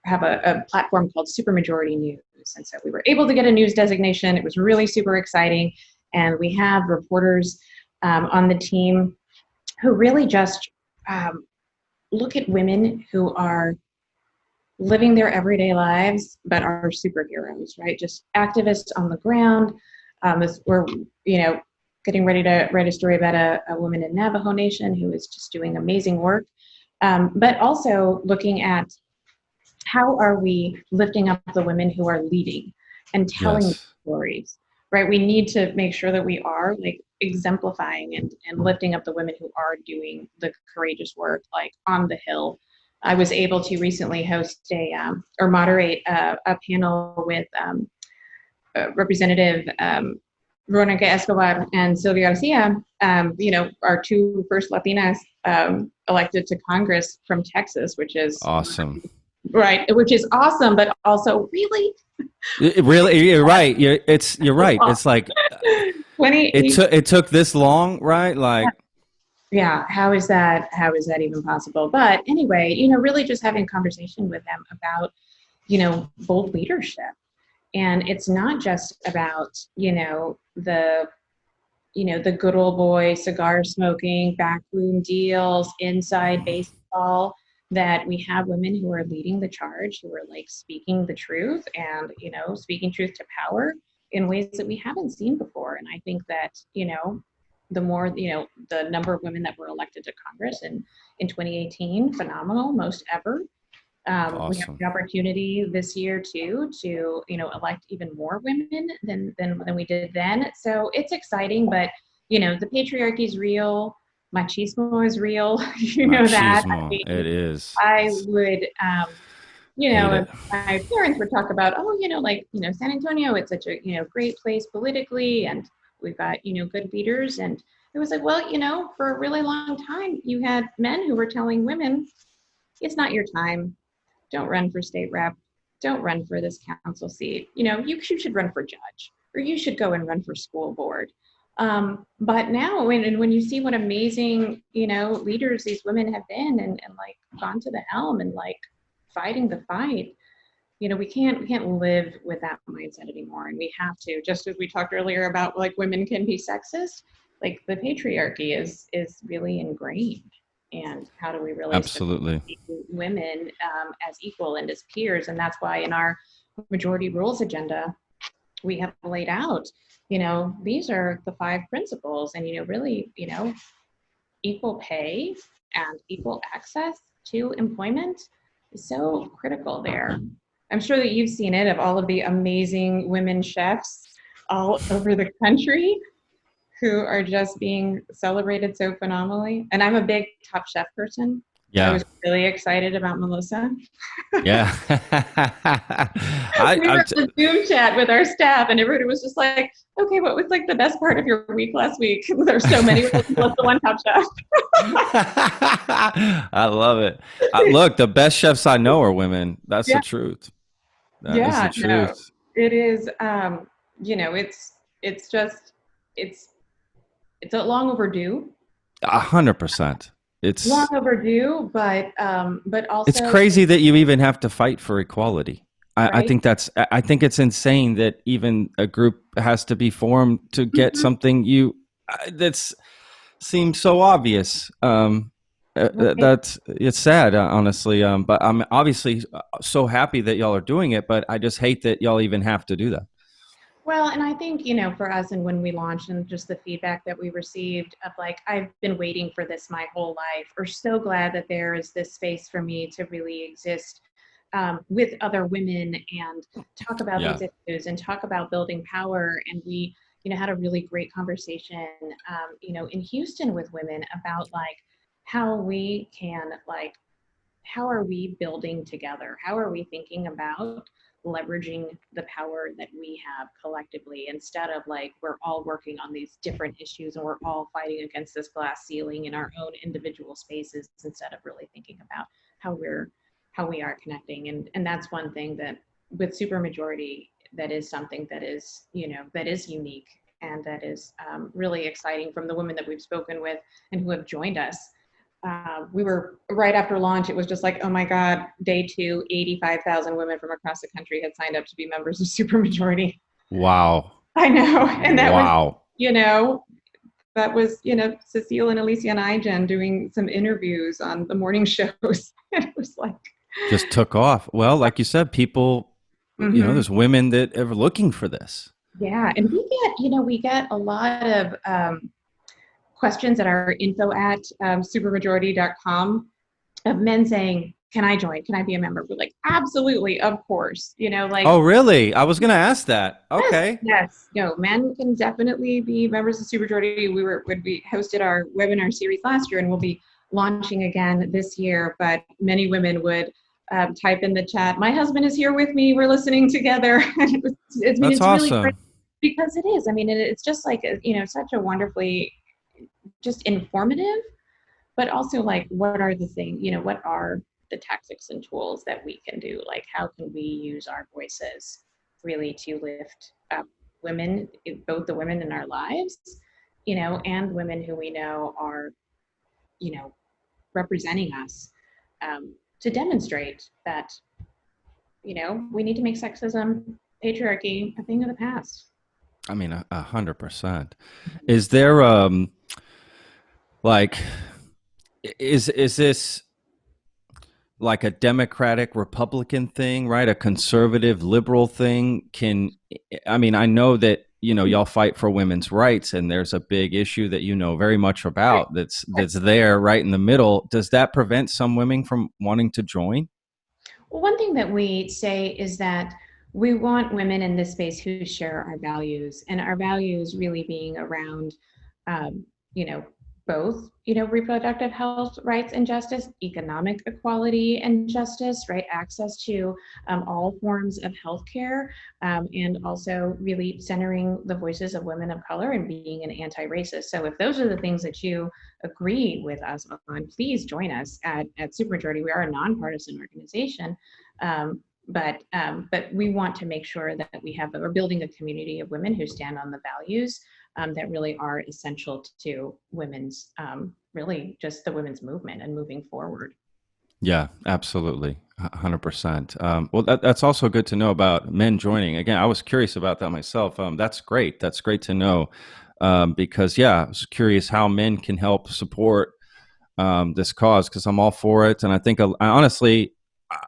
S2: have a platform called Supermajority News. And so we were able to get a news designation. It was really super exciting. And we have reporters on the team who really just look at women who are living their everyday lives, but are superheroes, right? Just activists on the ground. We're, getting ready to write a story about a woman in Navajo Nation who is just doing amazing work. But also looking at how are we lifting up the women who are leading and telling stories, right? We need to make sure that we are like exemplifying and lifting up the women who are doing the courageous work, like on the Hill. I was able to recently host or moderate a panel with Representative Veronica Escobar and Sylvia Garcia, our two first Latinas elected to Congress from Texas, which is
S3: awesome.
S2: Right, which is awesome, but also really,
S3: you're right. You're right. It's like
S2: 28.
S3: It took this long, right? Like,
S2: yeah. How is that even possible? But anyway, really just having a conversation with them about, bold leadership, and it's not just about, the good old boy cigar smoking, backroom deals, inside baseball. That we have women who are leading the charge, who are like speaking the truth and, speaking truth to power in ways that we haven't seen before. And I think that, the more, the number of women that were elected to Congress in 2018, phenomenal, most ever.
S3: awesome.
S2: We have the opportunity this year too to, elect even more women than we did then. So it's exciting, but, the patriarchy is real. Machismo is real. That. I mean,
S3: it is.
S2: I would, if my parents would talk about, San Antonio, it's such a, great place politically, and we've got, good leaders. And it was like, well, for a really long time, you had men who were telling women, it's not your time. Don't run for state rep. Don't run for this council seat. You should run for judge, or you should go and run for school board. But now when you see what amazing, leaders these women have been and like gone to the helm and like fighting the fight, we can't live with that mindset anymore. And we have to, just as we talked earlier about like women can be sexist, like the patriarchy is really ingrained. And how do we really
S3: absolutely
S2: women as equal and as peers? And that's why in our majority rules agenda, we have laid out, these are the 5 principles, and, really, equal pay and equal access to employment is so critical there. I'm sure that you've seen it, of all of the amazing women chefs all over the country who are just being celebrated so phenomenally. And I'm a big Top Chef person.
S3: Yeah.
S2: I was really excited about Melissa.
S3: Yeah.
S2: We were in the Zoom chat with our staff, and everybody was just like, okay, what was like the best part of your week last week? There's so many. What's the one Top Chef?
S3: I love it. Look, the best chefs I know are women. That's the truth. That is the truth.
S2: No, it is, it's a long overdue.
S3: 100%. It's
S2: long overdue, but also
S3: it's crazy that you even have to fight for equality. Right? I think it's insane that even a group has to be formed to get something that's seems so obvious. That's it's sad, honestly. But I'm obviously so happy that y'all are doing it, but I just hate that y'all even have to do that.
S2: Well, and I think, for us, and when we launched and just the feedback that we received of like, I've been waiting for this my whole life, or so glad that there is this space for me to really exist with other women and talk about these issues and talk about building power. And we, had a really great conversation, in Houston with women about like how we can, like, how are we building together? How are we thinking about leveraging the power that we have collectively, instead of like we're all working on these different issues and we're all fighting against this glass ceiling in our own individual spaces, instead of really thinking about how we are connecting. And that's one thing that with Supermajority, that is something that is, that is unique and that is really exciting from the women that we've spoken with and who have joined us. We were right after launch. It was just like, oh my God, day 2, 85,000 women from across the country had signed up to be members of Supermajority.
S3: Wow.
S2: I know. And that was, that was, Cecile and Alicia and I, Jen, doing some interviews on the morning shows. And it was like,
S3: just took off. Well, like you said, people, there's women that are looking for this.
S2: Yeah. And we get a lot of questions at our info at supermajority.com of men saying, can I join? Can I be a member? We're like, absolutely, of course.
S3: Oh, really? I was going to ask that. Okay.
S2: Yes. No, men can definitely be members of Supermajority. We hosted our webinar series last year, and we'll be launching again this year. But many women would type in the chat, my husband is here with me. We're listening together.
S3: That's awesome. Really great
S2: because it is. I mean, it's just like, such a wonderfully just informative, but also like, what are the things, what are the tactics and tools that we can do? Like, how can we use our voices really to lift up women, both the women in our lives, and women who we know are, representing us, to demonstrate that, we need to make sexism, patriarchy a thing of the past.
S3: I mean, 100%. Is there, is this like a Democratic Republican thing, right? A conservative liberal thing? I know that, y'all fight for women's rights, and there's a big issue that very much about that's there right in the middle. Does that prevent some women from wanting to join?
S2: Well, one thing that we say is that we want women in this space who share our values, and our values really being around, both, reproductive health rights and justice, economic equality and justice, right? Access to all forms of healthcare, and also really centering the voices of women of color and being an anti-racist. So if those are the things that you agree with us on, please join us at Supermajority. We are a nonpartisan organization. But we want to make sure that we're building a community of women who stand on the values that really are essential to women's, really just the women's movement and moving forward.
S3: Yeah, absolutely. 100%. Well, that's also good to know about men joining. Again, I was curious about that myself. That's great. That's great to know, because I was curious how men can help support this cause, because I'm all for it. And I think, honestly,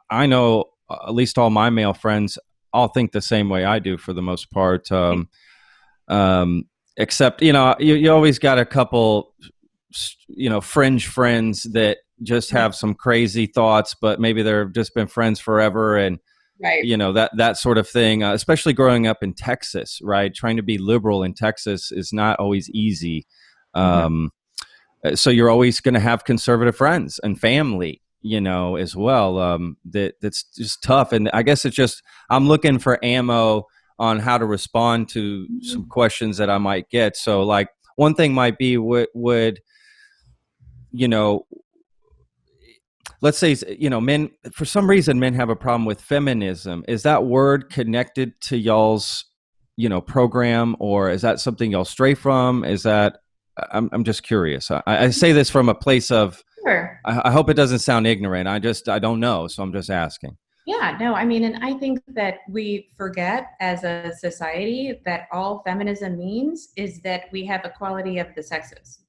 S3: I know at least all my male friends all think the same way I do for the most part. Except, you always got a couple, fringe friends that just have some crazy thoughts, but maybe they've just been friends forever. And,
S2: right.
S3: That sort of thing, especially growing up in Texas, right? Trying to be liberal in Texas is not always easy. So you're always going to have conservative friends and family, as well. That's just tough. And I guess it's just, I'm looking for ammo on how to respond to some questions that I might get. So like one thing might be, would let's say, men, for some reason, men have a problem with feminism. Is that word connected to y'all's, program, or is that something y'all stray from? Is that, I'm just curious. I say this from a place of,
S2: sure.
S3: I hope it doesn't sound ignorant. I don't know. So I'm just asking.
S2: Yeah, no, and I think that we forget as a society that all feminism means is that we have equality of the sexes.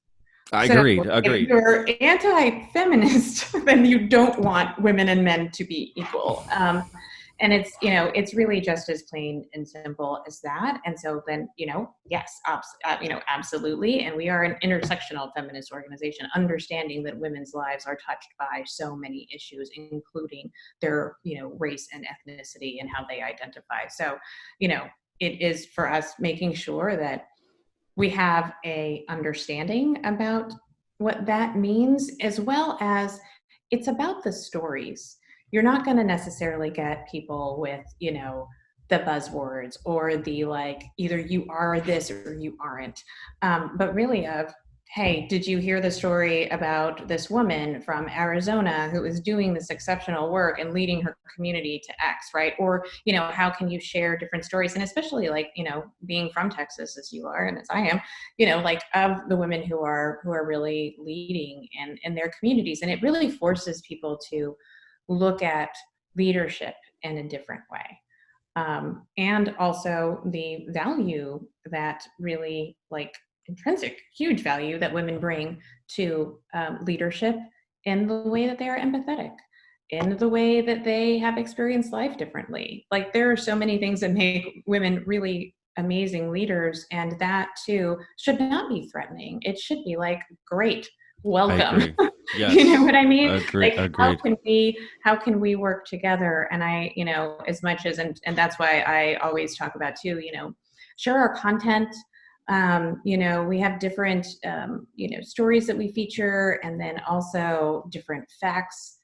S3: Agreed.
S2: If you're anti-feminist, then you don't want women and men to be equal. And it's, it's really just as plain and simple as that. And so then, yes, absolutely. And we are an intersectional feminist organization, understanding that women's lives are touched by so many issues, including their, race and ethnicity and how they identify. So, it is for us making sure that we have a understanding about what that means, as well as it's about the stories. You're not going to necessarily get people with, the buzzwords or the like, either you are this or you aren't, but really of, hey, did you hear the story about this woman from Arizona who is doing this exceptional work and leading her community to X, right? Or, how can you share different stories? And especially like, being from Texas as you are and as I am, like of the women who are really leading in their communities. And it really forces people to look at leadership in a different way. And also the value that really like intrinsic, huge value that women bring to leadership in the way that they are empathetic, in the way that they have experienced life differently. Like there are so many things that make women really amazing leaders, and that too should not be threatening. It should be like, great, welcome.
S3: Yes.
S2: You know what I mean?
S3: Agreed.
S2: How can we work together? And I, as much as, and that's why I always talk about too, share our content. We have different, stories that we feature, and then also different facts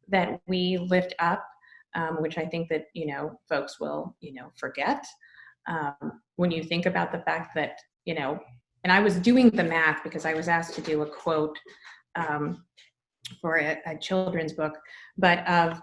S2: that we lift up, which I think that, folks will, forget. When you think about the fact that, and I was doing the math because I was asked to do a quote for a children's book, but of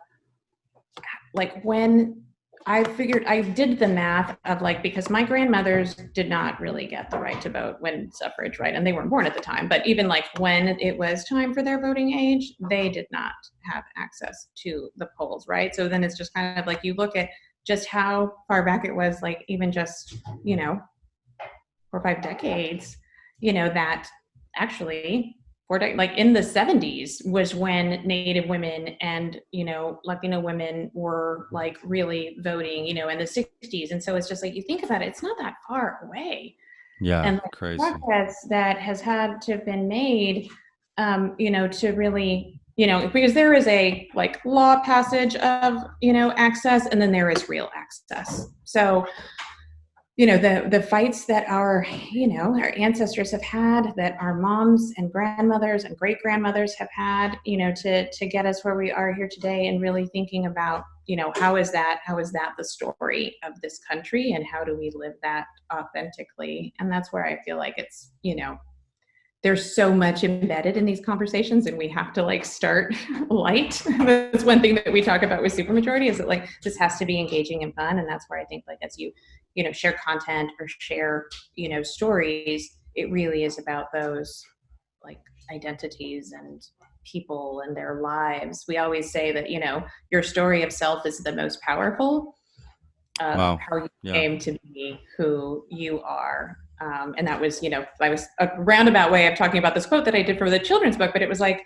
S2: like when I figured, I did the math of like, because my grandmothers did not really get the right to vote when suffrage, right? And they weren't born at the time, but even like when it was time for their voting age, they did not have access to the polls, right? So then it's just kind of like, you look at just how far back it was, like even just, 4 or 5 decades, that actually like in the 70s was when Native women and, Latino women were like really voting, in the 60s. And so it's just like, you think about it, it's not that far away.
S3: Yeah.
S2: And
S3: crazy
S2: progress that has had to have been made, to really, because there is a like law passage of, access, and then there is real access. So, the fights that our ancestors have had, that our moms and grandmothers and great grandmothers have had, to get us where we are here today, and really thinking about, how is that the story of this country, and how do we live that authentically? And that's where I feel like it's, there's so much embedded in these conversations, and we have to like start light. That's one thing that we talk about with Supermajority, is that like this has to be engaging and fun. And that's where I think like as you share content or share stories, it really is about those like identities and people and their lives. We always say that your story of self is the most powerful of
S3: wow.
S2: how you came to be who you are. And that was, I was a roundabout way of talking about this quote that I did for the children's book, but it was like,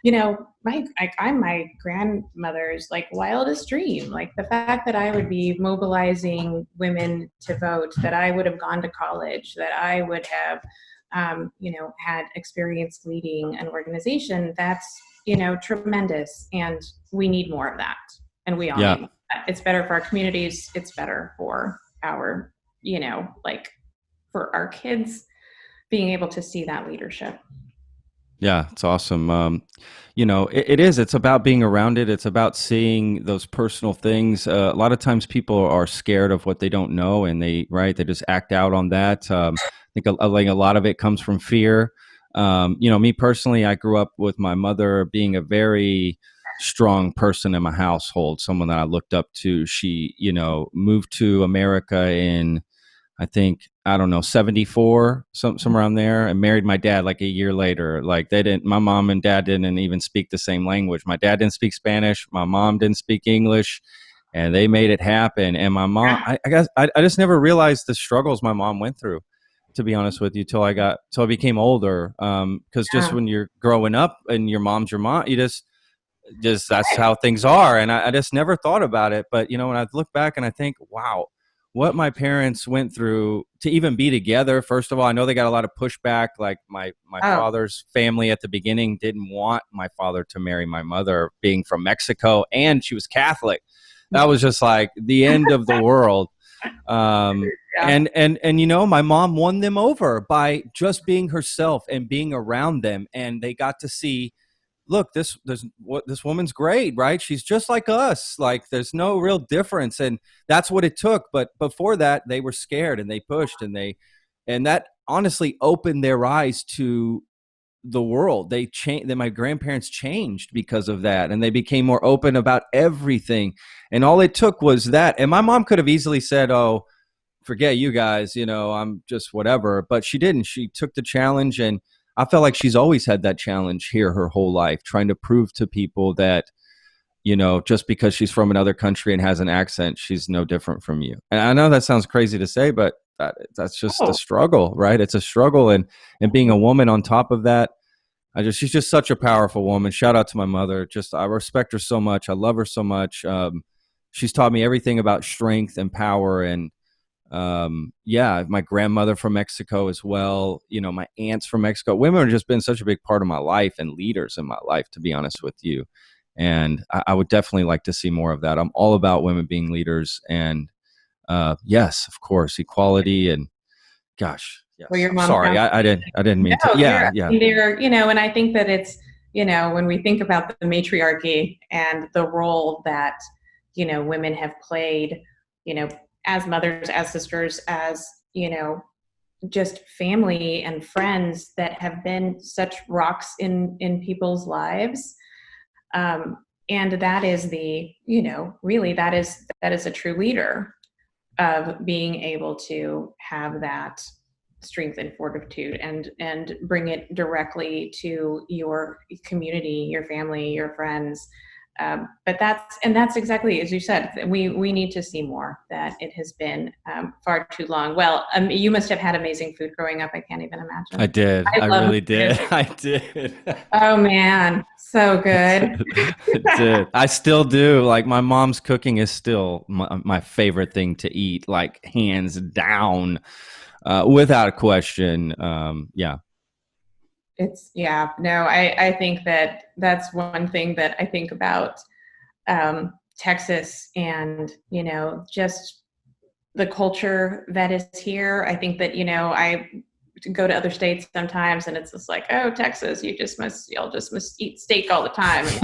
S2: I'm my grandmother's like wildest dream. Like the fact that I would be mobilizing women to vote, that I would have gone to college, that I would have, had experience leading an organization. That's, tremendous. And we need more of that. And we all need that. It's better for our communities. It's better for our, for our kids being able to see that leadership.
S3: Yeah, it's awesome. It's about being around it. It's about seeing those personal things. A lot of times people are scared of what they don't know, and they just act out on that. I think a lot of it comes from fear. Me personally, I grew up with my mother being a very strong person in my household, someone that I looked up to. She, moved to America in, I think, 74, somewhere around there, and married my dad like a year later. Like my mom and dad didn't even speak the same language. My dad didn't speak Spanish. My mom didn't speak English, and they made it happen. And my mom, I guess I just never realized the struggles my mom went through, to be honest with you, till I became older. Cause just when you're growing up and your mom's your mom, you just that's how things are. And I just never thought about it. But, when I look back and I think, wow, what my parents went through to even be together. First of all, I know they got a lot of pushback. Like my father's family at the beginning didn't want my father to marry my mother, being from Mexico, and she was Catholic. That was just like the end of the world. And my mom won them over by just being herself and being around them. And they got to see, look, this woman's great, right? She's just like us. Like there's no real difference. And that's what it took. But before that, they were scared, and they pushed, and that honestly opened their eyes to the world. They changed, that my grandparents changed because of that, and they became more open about everything. And all it took was that. And my mom could have easily said, "Oh, forget you guys, I'm just whatever." But she didn't. She took the challenge, and I felt like she's always had that challenge here her whole life, trying to prove to people that, just because she's from another country and has an accent, she's no different from you. And I know that sounds crazy to say, but that's just a struggle, right? It's a struggle. And being a woman on top of that, she's just such a powerful woman. Shout out to my mother. I respect her so much. I love her so much. She's taught me everything about strength and power. And my grandmother from Mexico as well. My aunts from Mexico. Women have just been such a big part of my life and leaders in my life, to be honest with you. And I would definitely like to see more of that. I'm all about women being leaders, and yes, of course, equality. And gosh, yes.
S2: Well, your mom
S3: sorry, I didn't mean to. Yeah.
S2: And I think that it's, when we think about the matriarchy and the role that, women have played, as mothers, as sisters, as, just family and friends that have been such rocks in people's lives. And that is really that is a true leader, of being able to have that strength and fortitude and bring it directly to your community, your family, your friends. But that's exactly as you said. We need to see more. That it has been far too long. Well, you must have had amazing food growing up. I can't even imagine.
S3: I did. I really did. I did.
S2: Oh man, so good.
S3: I did. I still do. Like, my mom's cooking is still my favorite thing to eat. Like, hands down, without a question. Yeah.
S2: I think that's one thing that I think about Texas, and just the culture that is here. I think that I go to other states sometimes, and it's just like, oh, Texas, y'all just must eat steak all the time. And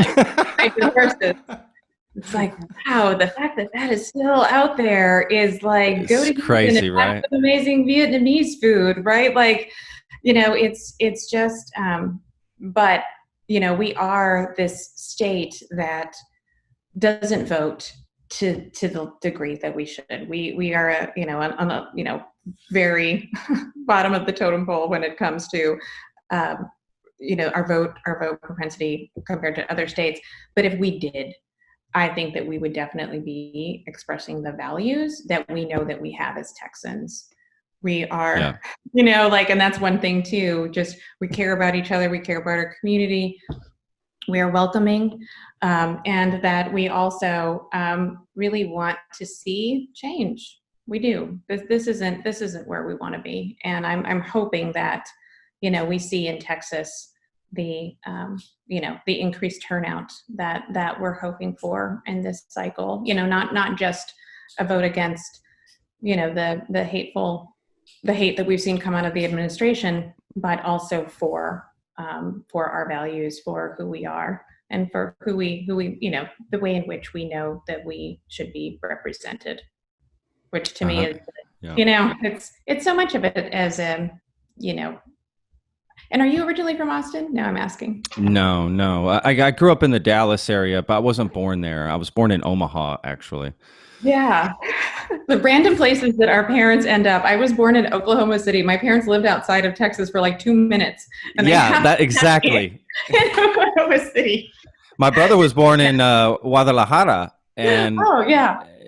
S2: it's like, wow, the fact that is still out there is like,
S3: it's
S2: go to
S3: crazy, right?
S2: Amazing Vietnamese food, right? Like, it's just, but, we are this state that doesn't vote to the degree that we should. We are, on the, very bottom of the totem pole when it comes to, our vote propensity compared to other states. But if we did, I think that we would definitely be expressing the values that we know that we have as Texans. We are, and that's one thing too, just we care about each other. We care about our community. We are welcoming, and that we also really want to see change. We do. This isn't where we want to be. And I'm hoping that, we see in Texas the increased turnout that we're hoping for in this cycle. Not just a vote against, the hate that we've seen come out of the administration, but also for our values, for who we are, and for who we the way in which we know that we should be represented. Which to me is, it's so much of it as And are you originally from Austin? No, I'm asking.
S3: No. I grew up in the Dallas area, but I wasn't born there. I was born in Omaha, actually.
S2: Yeah. The random places that our parents end up. I was born in Oklahoma City. My parents lived outside of Texas for like 2 minutes.
S3: And exactly.
S2: In Oklahoma City.
S3: My brother was born in Guadalajara. And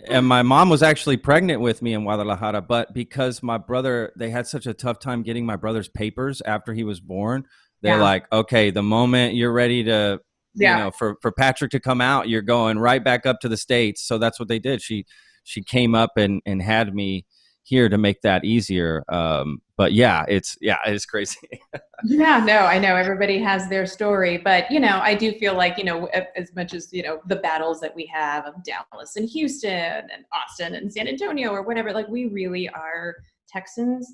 S3: and my mom was actually pregnant with me in Guadalajara, but because they had such a tough time getting my brother's papers after he was born, they're like, okay, the moment you're ready to, for Patrick to come out, you're going right back up to the States. So that's what they did. She came up and had me here to make that easier. But it's crazy.
S2: Yeah, no, I know everybody has their story, but I do feel like, as much as, the battles that we have of Dallas and Houston and Austin and San Antonio or whatever, like we really are Texans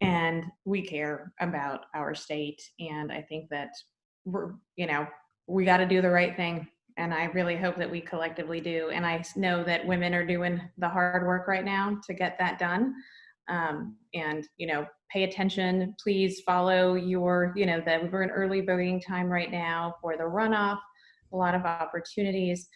S2: and we care about our state. And I think that we got to do the right thing. And I really hope that we collectively do. And I know that women are doing the hard work right now to get that done. And, pay attention, please follow we're in early voting time right now for the runoff, a lot of opportunities.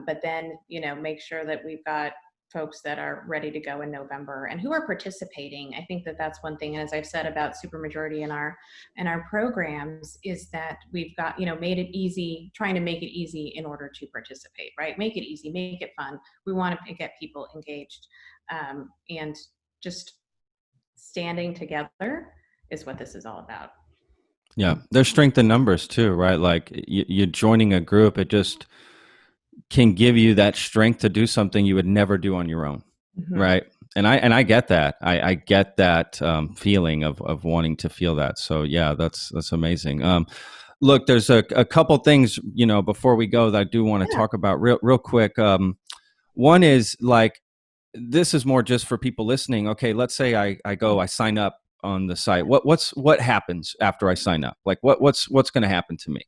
S2: But then, make sure that we've got folks that are ready to go in November and who are participating. I think that that's one thing. And as I've said about Supermajority in our programs, is that we've got, made it easy, trying to make it easy in order to participate, right? Make it easy, make it fun. We want to get people engaged, and just standing together is what this is all about.
S3: Yeah, there's strength in numbers too, right? Like you're joining a group, it just can give you that strength to do something you would never do on your own, right? And I get that. I get that feeling of wanting to feel that. So yeah, that's amazing. Look, there's a couple things before we go that I do want to talk about real quick. One is like, this is more just for people listening. Okay, let's say I sign up on the site. What happens after I sign up? Like what's going to happen to me?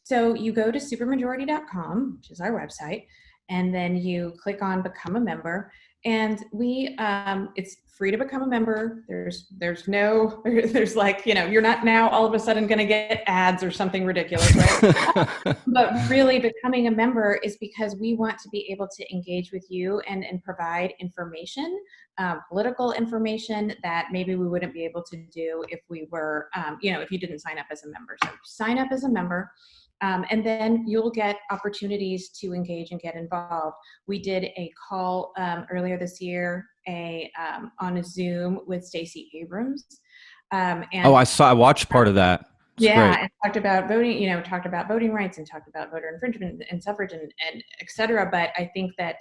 S2: So you go to supermajority.com, which is our website, and then you click on become a member. And it's free to become a member. There's like, you're not now all of a sudden going to get ads or something ridiculous, right? But really becoming a member is because we want to be able to engage with you and provide information, political information that maybe we wouldn't be able to do if we were, if you didn't sign up as a member. So sign up as a member. And then you'll get opportunities to engage and get involved. We did a call earlier this year, on a Zoom with Stacey Abrams. And
S3: I watched part of that. It's great.
S2: And talked about voting, talked about voting rights and talked about voter infringement and suffrage and et cetera. But I think that,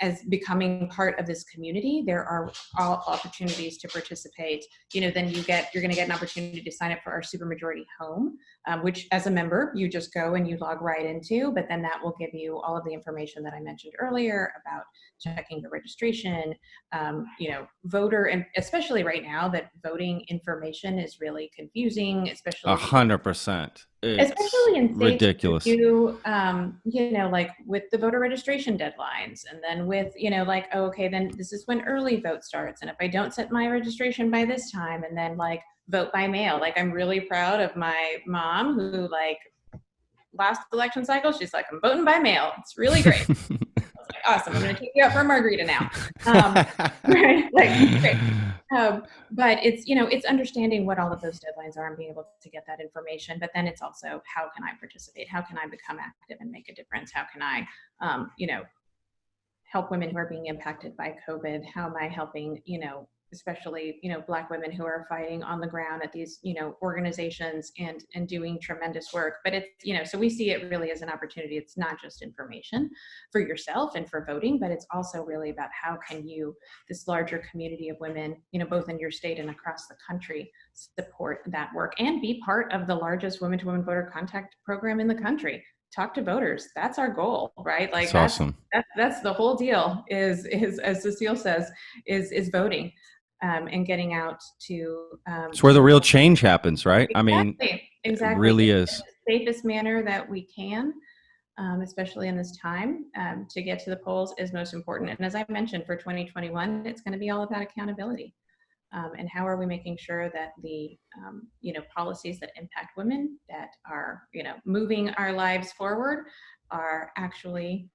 S2: as becoming part of this community, there are all opportunities to participate. Then you're going to get an opportunity to sign up for our Supermajority home, which as a member, you just go and you log right into, but then that will give you all of the information that I mentioned earlier about checking your registration, voter, and especially right now that voting information is really confusing, especially
S3: 100%.
S2: Especially in states
S3: ridiculous.
S2: Like with the voter registration deadlines, and then with, then this is when early vote starts. And if I don't set my registration by this time, and then like vote by mail, like I'm really proud of my mom who like last election cycle, she's like, I'm voting by mail. It's really great. Awesome. I'm going to take you out for a margarita now. Right? Like, great. But it's, it's understanding what all of those deadlines are and being able to get that information. But then it's also, how can I participate? How can I become active and make a difference? How can I, help women who are being impacted by COVID? How am I helping, especially, Black women who are fighting on the ground at these, organizations and doing tremendous work. But it's, so we see it really as an opportunity. It's not just information for yourself and for voting, but it's also really about how can you, this larger community of women, both in your state and across the country, support that work and be part of the largest women-to-women voter contact program in the country. Talk to voters. That's our goal, right? Like that's awesome. That's the whole deal is as Cecile says, is voting. And getting out to
S3: it's where the real change happens, right?
S2: Exactly,
S3: I mean,
S2: exactly.
S3: It really is
S2: the safest manner that we can, especially in this time, to get to the polls is most important. And as I mentioned, for 2021, it's going to be all about accountability. And how are we making sure that the policies that impact women, that are moving our lives forward, are actually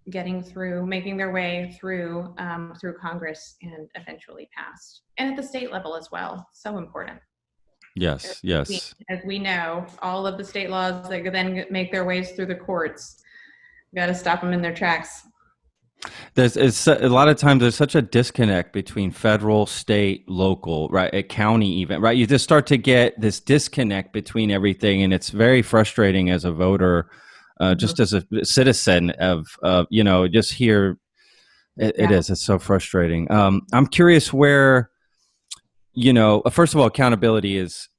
S2: getting through, making their way through Congress and eventually passed, and at the state level as well. So important.
S3: Yes.
S2: As we know, all of the state laws that then make their ways through the courts, we got to stop them in their tracks.
S3: It's a lot of times there's such a disconnect between federal, state, local, right, a county even, right? You just start to get this disconnect between everything, and it's very frustrating as a voter. Just as a citizen of, just here, it is. It's so frustrating. I'm curious where, first of all, accountability is,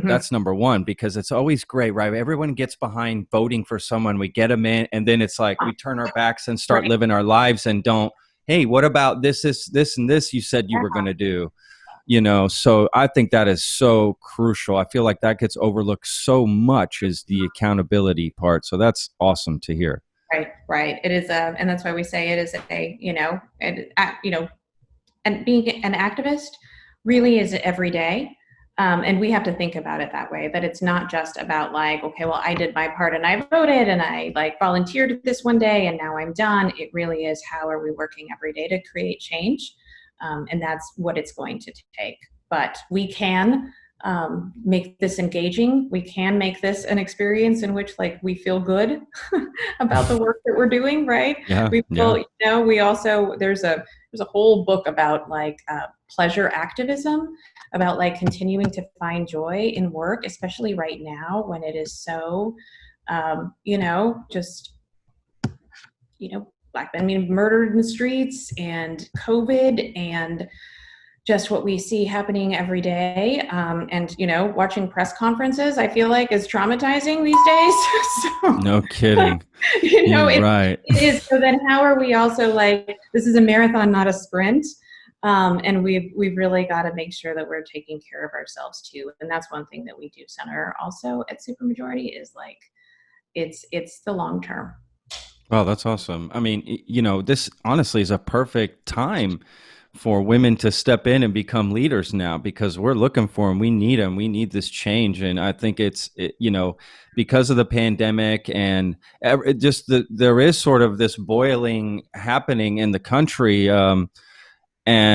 S3: that's number one, because it's always great, right? Everyone gets behind voting for someone. We get them in, and then it's like we turn our backs and start living our lives and don't, hey, what about this, and this you said you were going to do? So I think that is so crucial. I feel like that gets overlooked so much, is the accountability part. So that's awesome to hear.
S2: Right. It is, and that's why we say it is and being an activist really is every day. And we have to think about it that way, that it's not just about like, okay, well, I did my part and I voted and I like volunteered this one day and now I'm done. It really is, how are we working every day to create change? And that's what it's going to take. But we can make this engaging. We can make this an experience in which like we feel good about the work that we're doing, right?
S3: Yeah,
S2: we feel, you know, we also, there's a whole book about like pleasure activism, about like continuing to find joy in work, especially right now when it is so, you know, just, you know, Black men being murdered in the streets and COVID and just what we see happening every day. And, you know, watching press conferences, I feel like is traumatizing these days. So,
S3: no kidding.
S2: You know,
S3: right.
S2: It is. So then how are we also like, this is a marathon, not a sprint. And we've really got to make sure that we're taking care of ourselves too. And that's one thing that we do center also at Supermajority is like, it's the long term.
S3: Well, that's awesome. I mean, you know, this honestly is a perfect time for women to step in and become leaders now, because we're looking for them. We need them. We need this change. And I think you know, because of the pandemic and there is sort of this boiling happening in the country. And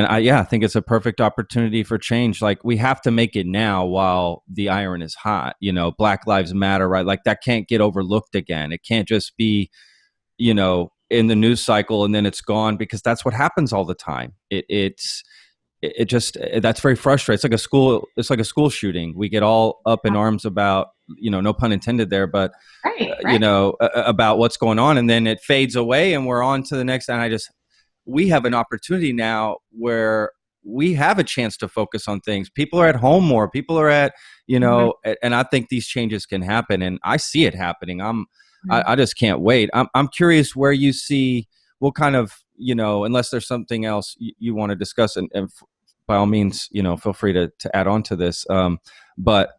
S3: I think it's a perfect opportunity for change. Like, we have to make it now while the iron is hot. You know, Black Lives Matter, right? Like, that can't get overlooked again. It can't just be, you know, in the news cycle and then it's gone, because that's what happens all the time. That's very frustrating. It's like a school shooting. We get all up in arms about, you know, no pun intended there, but
S2: right.
S3: You know, about what's going on, and then it fades away and we're on to the next. And we have an opportunity now where we have a chance to focus on things. People are at home more. People are at, you know, and I think these changes can happen, and I see it happening. I just can't wait. I'm curious where you see what kind of, you know, unless there's something else you want to discuss, and by all means, you know, feel free to add on to this. But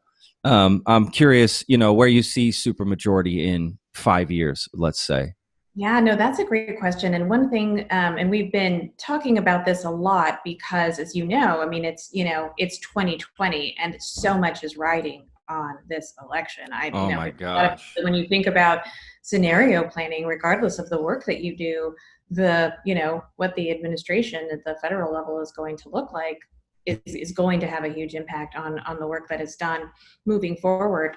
S3: I'm curious, you know, where you see Supermajority in 5 years, let's say.
S2: Yeah, no, that's a great question. And one thing, and we've been talking about this a lot because, as you know, I mean, it's 2020 and so much is riding on this election.
S3: My gosh.
S2: When you think about scenario planning, regardless of the work that you do, what the administration at the federal level is going to look like is going to have a huge impact on the work that is done moving forward.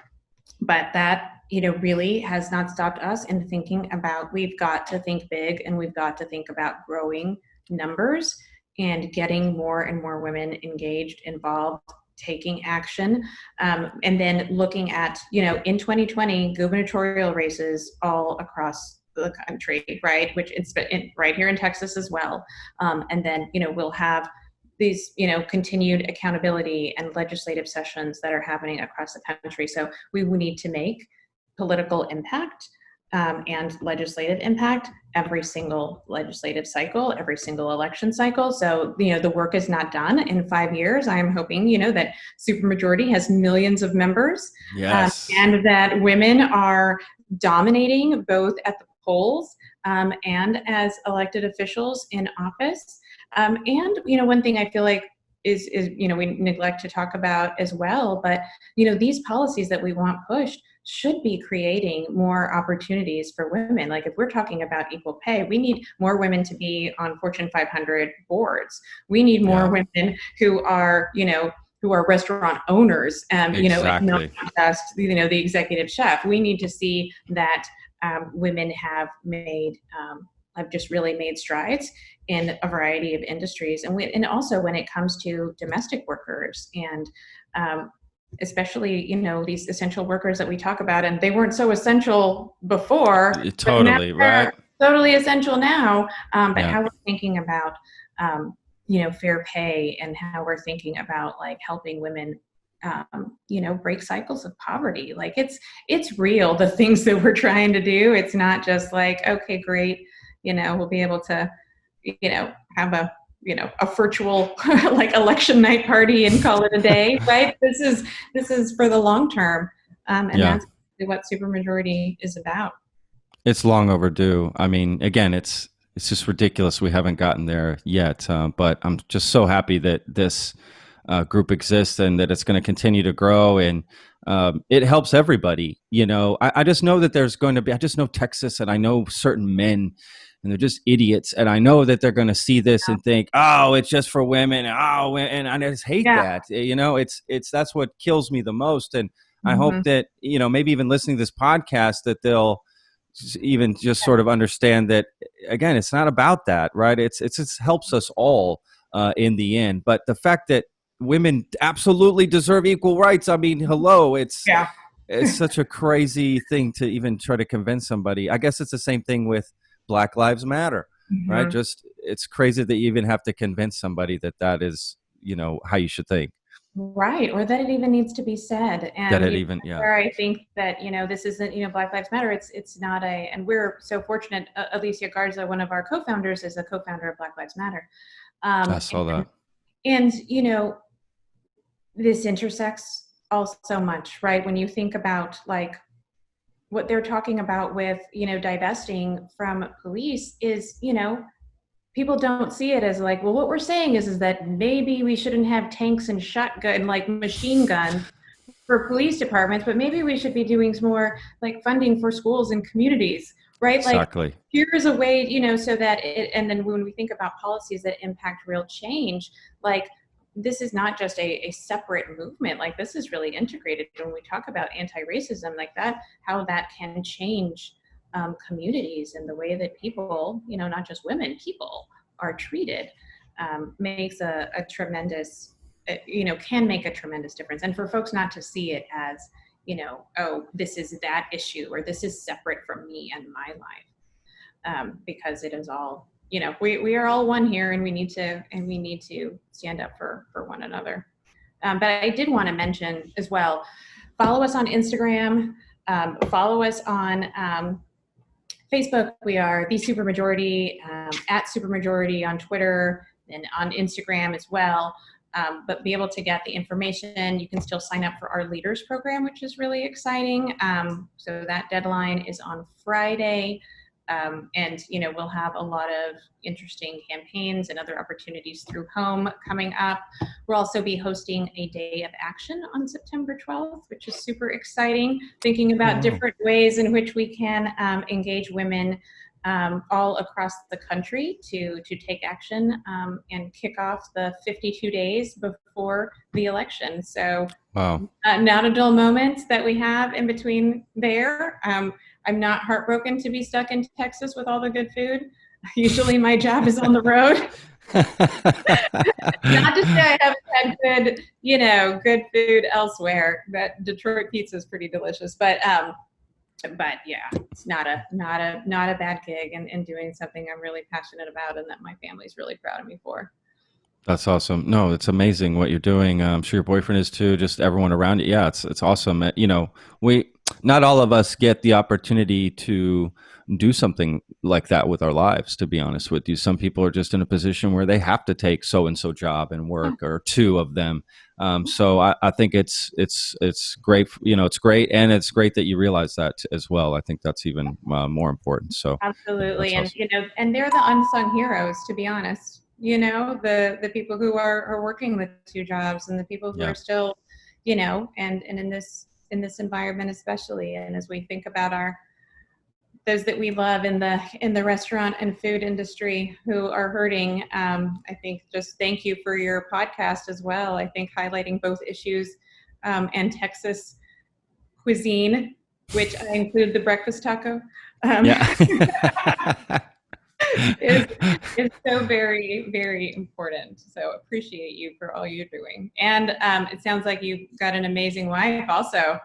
S2: But that, you know, really has not stopped us in thinking about, we've got to think big and we've got to think about growing numbers and getting more and more women engaged, involved, taking action, and then looking at, you know, in 2020, gubernatorial races all across the country, right? Which it's right here in Texas as well. And then, you know, we'll have these, you know, continued accountability and legislative sessions that are happening across the country. So we need to make political impact and legislative impact every single legislative cycle, every single election cycle. So, you know, the work is not done in 5 years. I'm hoping, you know, that Supermajority has millions of members.
S3: Yes.
S2: And that women are dominating both at the polls and as elected officials in office. And, you know, one thing I feel like is, you know, we neglect to talk about as well, but, you know, these policies that we want pushed should be creating more opportunities for women. Like, if we're talking about equal pay, we need more women to be on Fortune 500 boards. We need more women who are, you know, who are restaurant owners, you know, and not just, you know, the executive chef. We need to see that women have just really made strides in a variety of industries. And also when it comes to domestic workers and especially, you know, these essential workers that we talk about, and they weren't so essential before.
S3: Totally, right?
S2: Totally essential now. But how we're thinking about, you know, fair pay, and how we're thinking about like helping women, you know, break cycles of poverty. Like it's real, the things that we're trying to do. It's not just like, okay, great, you know, we'll be able to, you know, have a virtual like election night party and call it a day, right? This is for the long term. And that's what Supermajority is about.
S3: It's long overdue. I mean, again, it's It's just ridiculous. We haven't gotten there yet. But I'm just so happy that this group exists and that it's going to continue to grow. And it helps everybody. I just know that there's going to be, I just know Texas and I know certain men and they're just idiots. And I know that they're going to see this and think, oh, it's just for women. Oh, and I just hate that. That's what kills me the most. And I hope that, maybe even listening to this podcast, that they'll even just sort of understand that, again, it's not about that, right? It helps us all in the end. But the fact that women absolutely deserve equal rights, I mean, hello, it's such a crazy thing to even try to convince somebody. I guess it's the same thing with Black Lives Matter, right? Just, it's crazy that you even have to convince somebody that is, how you should think.
S2: Right, or that it even needs to be said. And
S3: that it even,
S2: where I think that, this isn't, Black Lives Matter, it's not and we're so fortunate, Alicia Garza, one of our co-founders, is a co-founder of Black Lives Matter.
S3: I saw that.
S2: And, this intersects all so much, right? When you think about like what they're talking about with, divesting from police is, people don't see it as like, well, what we're saying is that maybe we shouldn't have tanks and shotgun, like machine guns for police departments, but maybe we should be doing more like funding for schools and communities, right?
S3: Exactly.
S2: Like here's a way, so that and then when we think about policies that impact real change, like this is not just a separate movement, like this is really integrated. When we talk about anti-racism like that, how that can change communities and the way that people, not just women, people are treated, makes a tremendous, can make a tremendous difference. And for folks not to see it as, oh, this is that issue, or this is separate from me and my life, because it is all, we are all one here, and we need to stand up for one another. But I did want to mention as well, follow us on Instagram, follow us on Facebook. We are the Supermajority, at Supermajority on Twitter and on Instagram as well. But be able to get the information. You can still sign up for our Leaders Program, which is really exciting. So that deadline is on Friday. And, we'll have a lot of interesting campaigns and other opportunities through home coming up. We'll also be hosting a day of action on September 12th, which is super exciting, thinking about different ways in which we can engage women all across the country to take action and kick off the 52 days before the election. So not a dull moment that we have in between there. I'm not heartbroken to be stuck in Texas with all the good food. Usually my job is on the road. Not to say I haven't had good food elsewhere, but Detroit pizza is pretty delicious. But yeah, it's not a bad gig, and doing something I'm really passionate about and that my family's really proud of me for.
S3: That's awesome. No, it's amazing what you're doing. I'm sure your boyfriend is too, just everyone around you. Yeah, it's awesome. Not all of us get the opportunity to do something like that with our lives, to be honest with you. Some people are just in a position where they have to take so-and-so job and work, or two of them. So I think it's great. It's great. And it's great that you realize that as well. I think that's even more important. So
S2: absolutely. And, awesome. And they're the unsung heroes, to be honest. The people who are working the two jobs, and the people who are still, and in this environment especially. And as we think about those that we love in the restaurant and food industry who are hurting, I think just thank you for your podcast as well. I think highlighting both issues and Texas cuisine, which I include the breakfast taco. is so very, very important. So appreciate you for all you're doing. And it sounds like you've got an amazing wife also.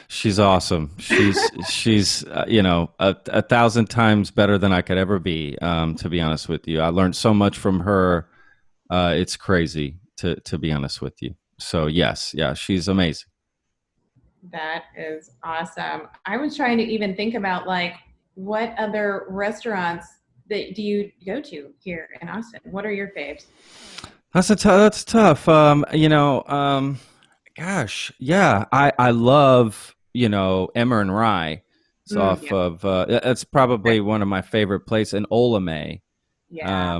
S3: She's awesome. She's 1,000 times better than I could ever be, to be honest with you. I learned so much from her. It's crazy, to be honest with you. So yes, she's amazing.
S2: That is awesome. I was trying to even think about like what other restaurants that do you go to here in Austin? What are your faves?
S3: That's tough. Gosh, yeah, I love Emmer and Rye. off of, that's probably one of my favorite places in Olame.
S2: Yeah.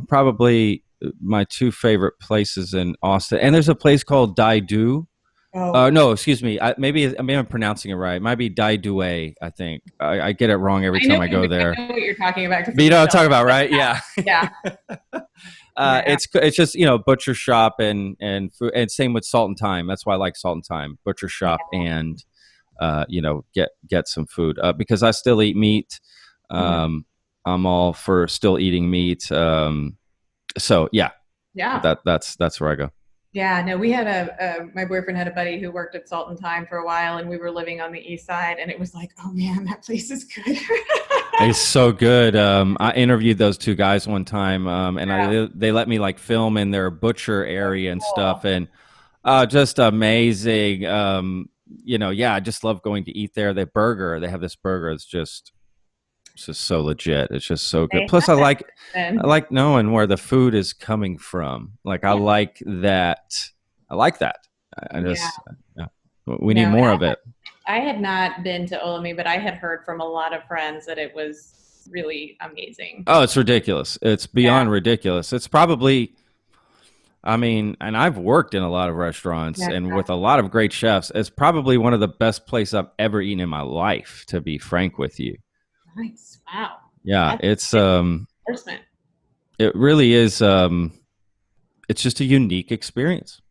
S3: Probably my two favorite places in Austin. And there's a place called Daidu.
S2: Oh.
S3: No, excuse me. Maybe I'm pronouncing it right. It might be Daidue, I think. I get it wrong every time I go there.
S2: I know what you're talking about.
S3: But you know what I'm talking about, right? Yeah.
S2: Yeah.
S3: It's just, butcher shop and food, and same with Salt and Thyme. That's why I like Salt and Thyme, butcher shop, and get some food, because I still eat meat. I'm all for still eating meat. So yeah, that's where I go.
S2: Yeah, no, we had my boyfriend had a buddy who worked at Salt and Thyme for a while, and we were living on the east side, and it was like, oh man, that place is good.
S3: It's so good. I interviewed those two guys one time, and they let me like film in their butcher area and stuff, and just amazing. I just love going to eat there. They have this burger. It's just so legit. It's just so good. Plus, I like knowing where the food is coming from. Like, I like that. We need more of it.
S2: I had not been to Olame, but I had heard from a lot of friends that it was really amazing.
S3: Oh, it's ridiculous. It's beyond ridiculous. It's probably, and I've worked in a lot of restaurants and with a lot of great chefs. It's probably one of the best places I've ever eaten in my life, to be frank with you.
S2: Nice. Wow.
S3: Yeah,
S2: it's
S3: it really is. It's just a unique experience.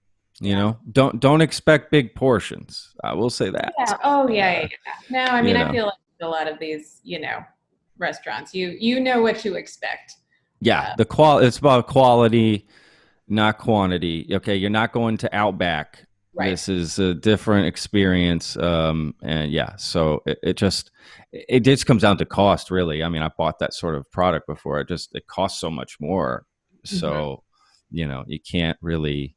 S3: Don't expect big portions. I will say that.
S2: Yeah. Oh yeah. No, I feel like a lot of these, restaurants, you know what to expect.
S3: Yeah, the quality. It's about quality, not quantity. Okay, you're not going to Outback. Right. This is a different experience. So it just comes down to cost, really. I bought that sort of product before. It costs so much more. So, you can't really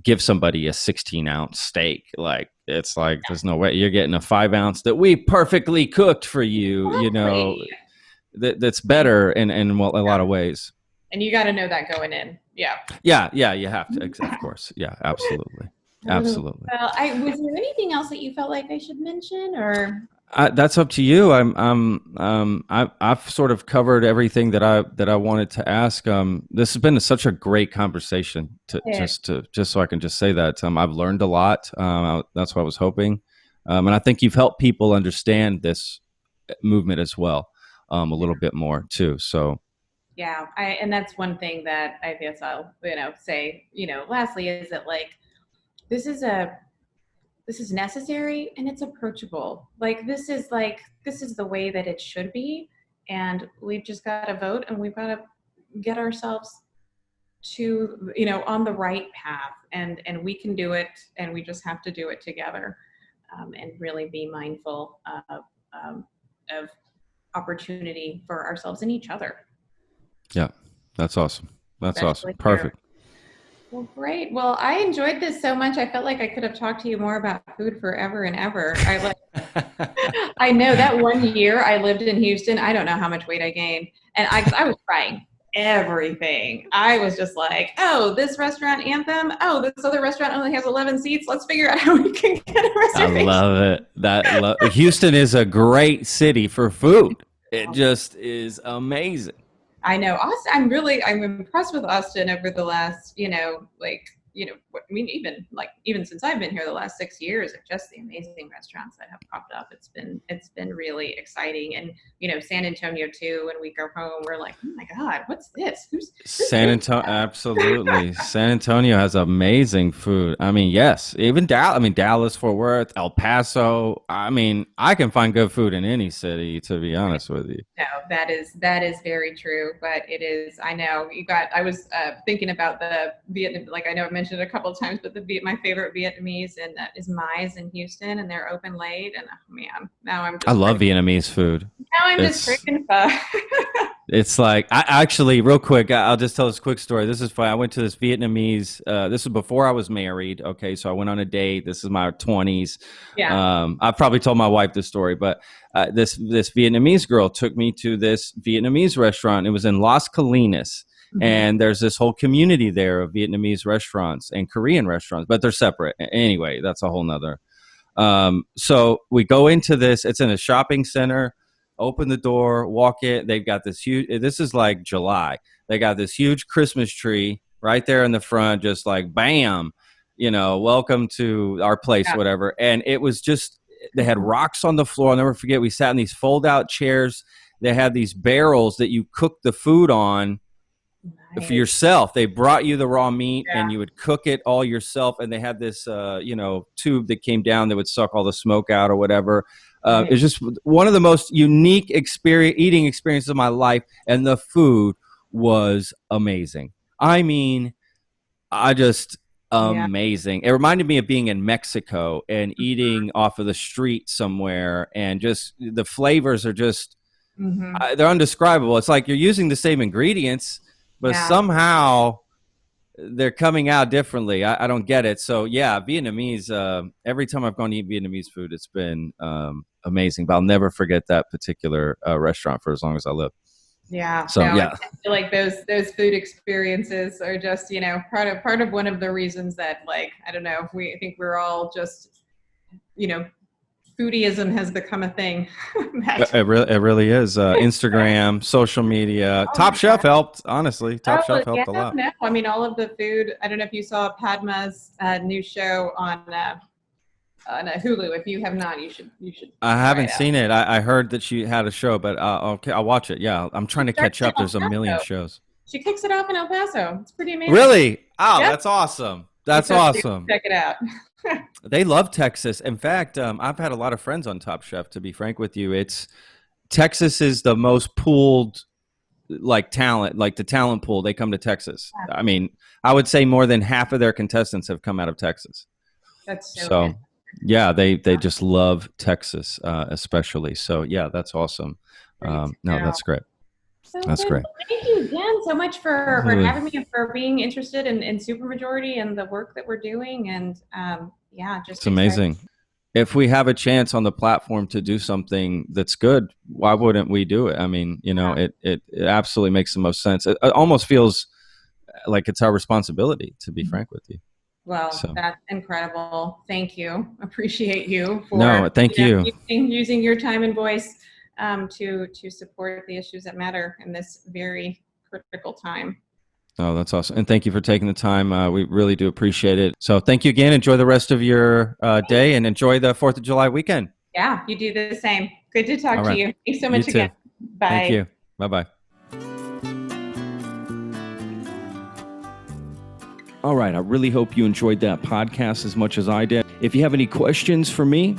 S3: give somebody a 16-ounce steak. Like, it's like, there's no way you're getting a 5-ounce that we perfectly cooked for you, that's better in a lot of ways.
S2: And you got to know that going in. Yeah.
S3: Yeah. You have to, of course. Yeah, absolutely. Absolutely.
S2: Well, was there anything else that you felt like I should mention, or?
S3: That's up to you. I've sort of covered everything that I wanted to ask. This has been such a great conversation just so I can just say that I've learned a lot. That's what I was hoping, and I think you've helped people understand this movement as well, a little bit more too. So.
S2: Yeah, and that's one thing that I guess I'll say. Lastly, is that this is necessary and it's approachable. This is the way that it should be, and we've just got to vote, and we've got to get ourselves to on the right path, and we can do it, and we just have to do it together, and really be mindful of opportunity for ourselves and each other.
S3: Yeah, that's awesome. That's awesome. Perfect.
S2: Well, great. Well, I enjoyed this so much. I felt like I could have talked to you more about food forever and ever. I know that one year I lived in Houston, I don't know how much weight I gained. And I was trying everything. I was just like, oh, this restaurant Anthem. Oh, this other restaurant only has 11 seats. Let's figure out how we can get a reservation.
S3: I love it. Houston is a great city for food. It just is amazing.
S2: I know Austin. I'm impressed with Austin over the last, even since I've been here the last 6 years, of just the amazing restaurants that have popped up. It's been really exciting. And, San Antonio too, when we go home, we're like, oh my God, what's this? Who's
S3: San Antonio? Absolutely. San Antonio has amazing food. Yes, even Dallas, Fort Worth, El Paso. I can find good food in any city, to be honest with you.
S2: No, that is very true. But it is, I know I was thinking about the Vietnam, I know I've mentioned it a couple of times, but my favorite Vietnamese and that is Mai's in Houston, and they're open late. And oh man, now I
S3: love Vietnamese food.
S2: Now I'm just freaking pho.
S3: It's like, I actually, real quick, I'll just tell this quick story. This is funny. I went to this Vietnamese, this was before I was married. Okay. So I went on a date. This is my 20s.
S2: Yeah.
S3: I've probably told my wife this story, but this Vietnamese girl took me to this Vietnamese restaurant. It was in Las Colinas. Mm-hmm. And there's this whole community there of Vietnamese restaurants and Korean restaurants, but they're separate. Anyway, that's a whole nother So we go into this. It's in a shopping center. Open the door, walk in. They've got this huge. This is like July. They got this huge Christmas tree right there in the front, just like bam, welcome to our place, whatever. And it was just, they had rocks on the floor. I'll never forget. We sat in these fold out chairs. They had these barrels that you cook the food on for yourself. They brought you the raw meat and you would cook it all yourself. And they had this, tube that came down that would suck all the smoke out or whatever. It's just one of the most unique eating experiences of my life. And the food was amazing. I mean, amazing. It reminded me of being in Mexico and eating off of the street somewhere, and just the flavors are just, they're indescribable. It's like you're using the same ingredients, but somehow they're coming out differently. I don't get it. So yeah, Vietnamese, every time I've gone to eat Vietnamese food, it's been amazing, but I'll never forget that particular restaurant for as long as I live.
S2: Yeah.
S3: So
S2: I feel like those food experiences are just, part of one of the reasons that, like, I don't know, I think we're all just, foodieism has become a thing.
S3: It really is. Instagram, social media. Top Chef helped, honestly. Top Chef helped a lot.
S2: No, I mean, all of the food. I don't know if you saw Padma's new show on Hulu. If you have not, you should.
S3: I haven't seen it. I heard that she had a show, but okay, I'll watch it. Yeah, I'm trying to catch up. There's a million shows.
S2: She kicks it off in El Paso. It's pretty amazing.
S3: Really? Oh, That's awesome. That's awesome.
S2: Check it out.
S3: They love Texas. In fact, I've had a lot of friends on Top Chef, to be frank with you. Texas is the most pooled, like, talent, like the talent pool. They come to Texas. I mean, I would say more than half of their contestants have come out of Texas.
S2: That's so good.
S3: Yeah, they just love Texas, especially. So yeah, that's awesome. That's great. That's great.
S2: Thank you again so much for having me and for being interested in Supermajority and the work that we're doing. And
S3: it's amazing. If we have a chance on the platform to do something that's good, why wouldn't we do it? I mean, it absolutely makes the most sense. It almost feels like it's our responsibility, to be frank with you.
S2: Well, that's incredible. Thank you. Appreciate you for
S3: thank you.
S2: Using your time and voice to support the issues that matter in this very critical time.
S3: Oh, that's awesome. And thank you for taking the time. We really do appreciate it. So thank you again. Enjoy the rest of your day and enjoy the 4th of July weekend.
S2: Yeah, you do the same. Good to talk to you. Thanks so much again. Bye.
S3: Thank you. Bye-bye.
S1: All right. I really hope you enjoyed that podcast as much as I did. If you have any questions for me,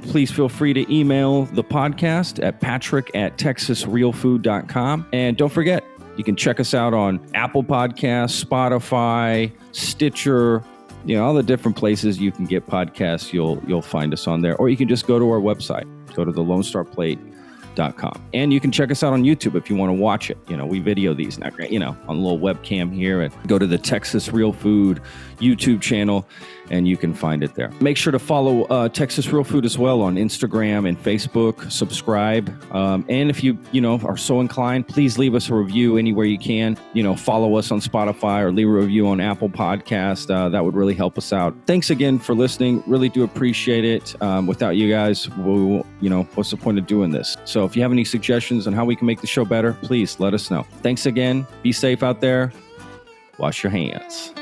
S1: please feel free to email the podcast at patrick@texasrealfood.com. And don't forget, you can check us out on Apple Podcasts, Spotify, Stitcher, all the different places you can get podcasts. You'll find us on there. Or you can just go to our website, go to thelonestarplate.com. And you can check us out on YouTube if you want to watch it. We video these now, on a little webcam here, and go to the Texas Real Food YouTube channel and you can find it there. Make sure to follow Texas Real Food as well on Instagram and Facebook. Subscribe. And if you are so inclined, please leave us a review anywhere you can. Follow us on Spotify or leave a review on Apple Podcast. That would really help us out. Thanks again for listening. Really do appreciate it. Without you guys, what's the point of doing this? So if you have any suggestions on how we can make the show better, please let us know. Thanks again. Be safe out there. Wash your hands.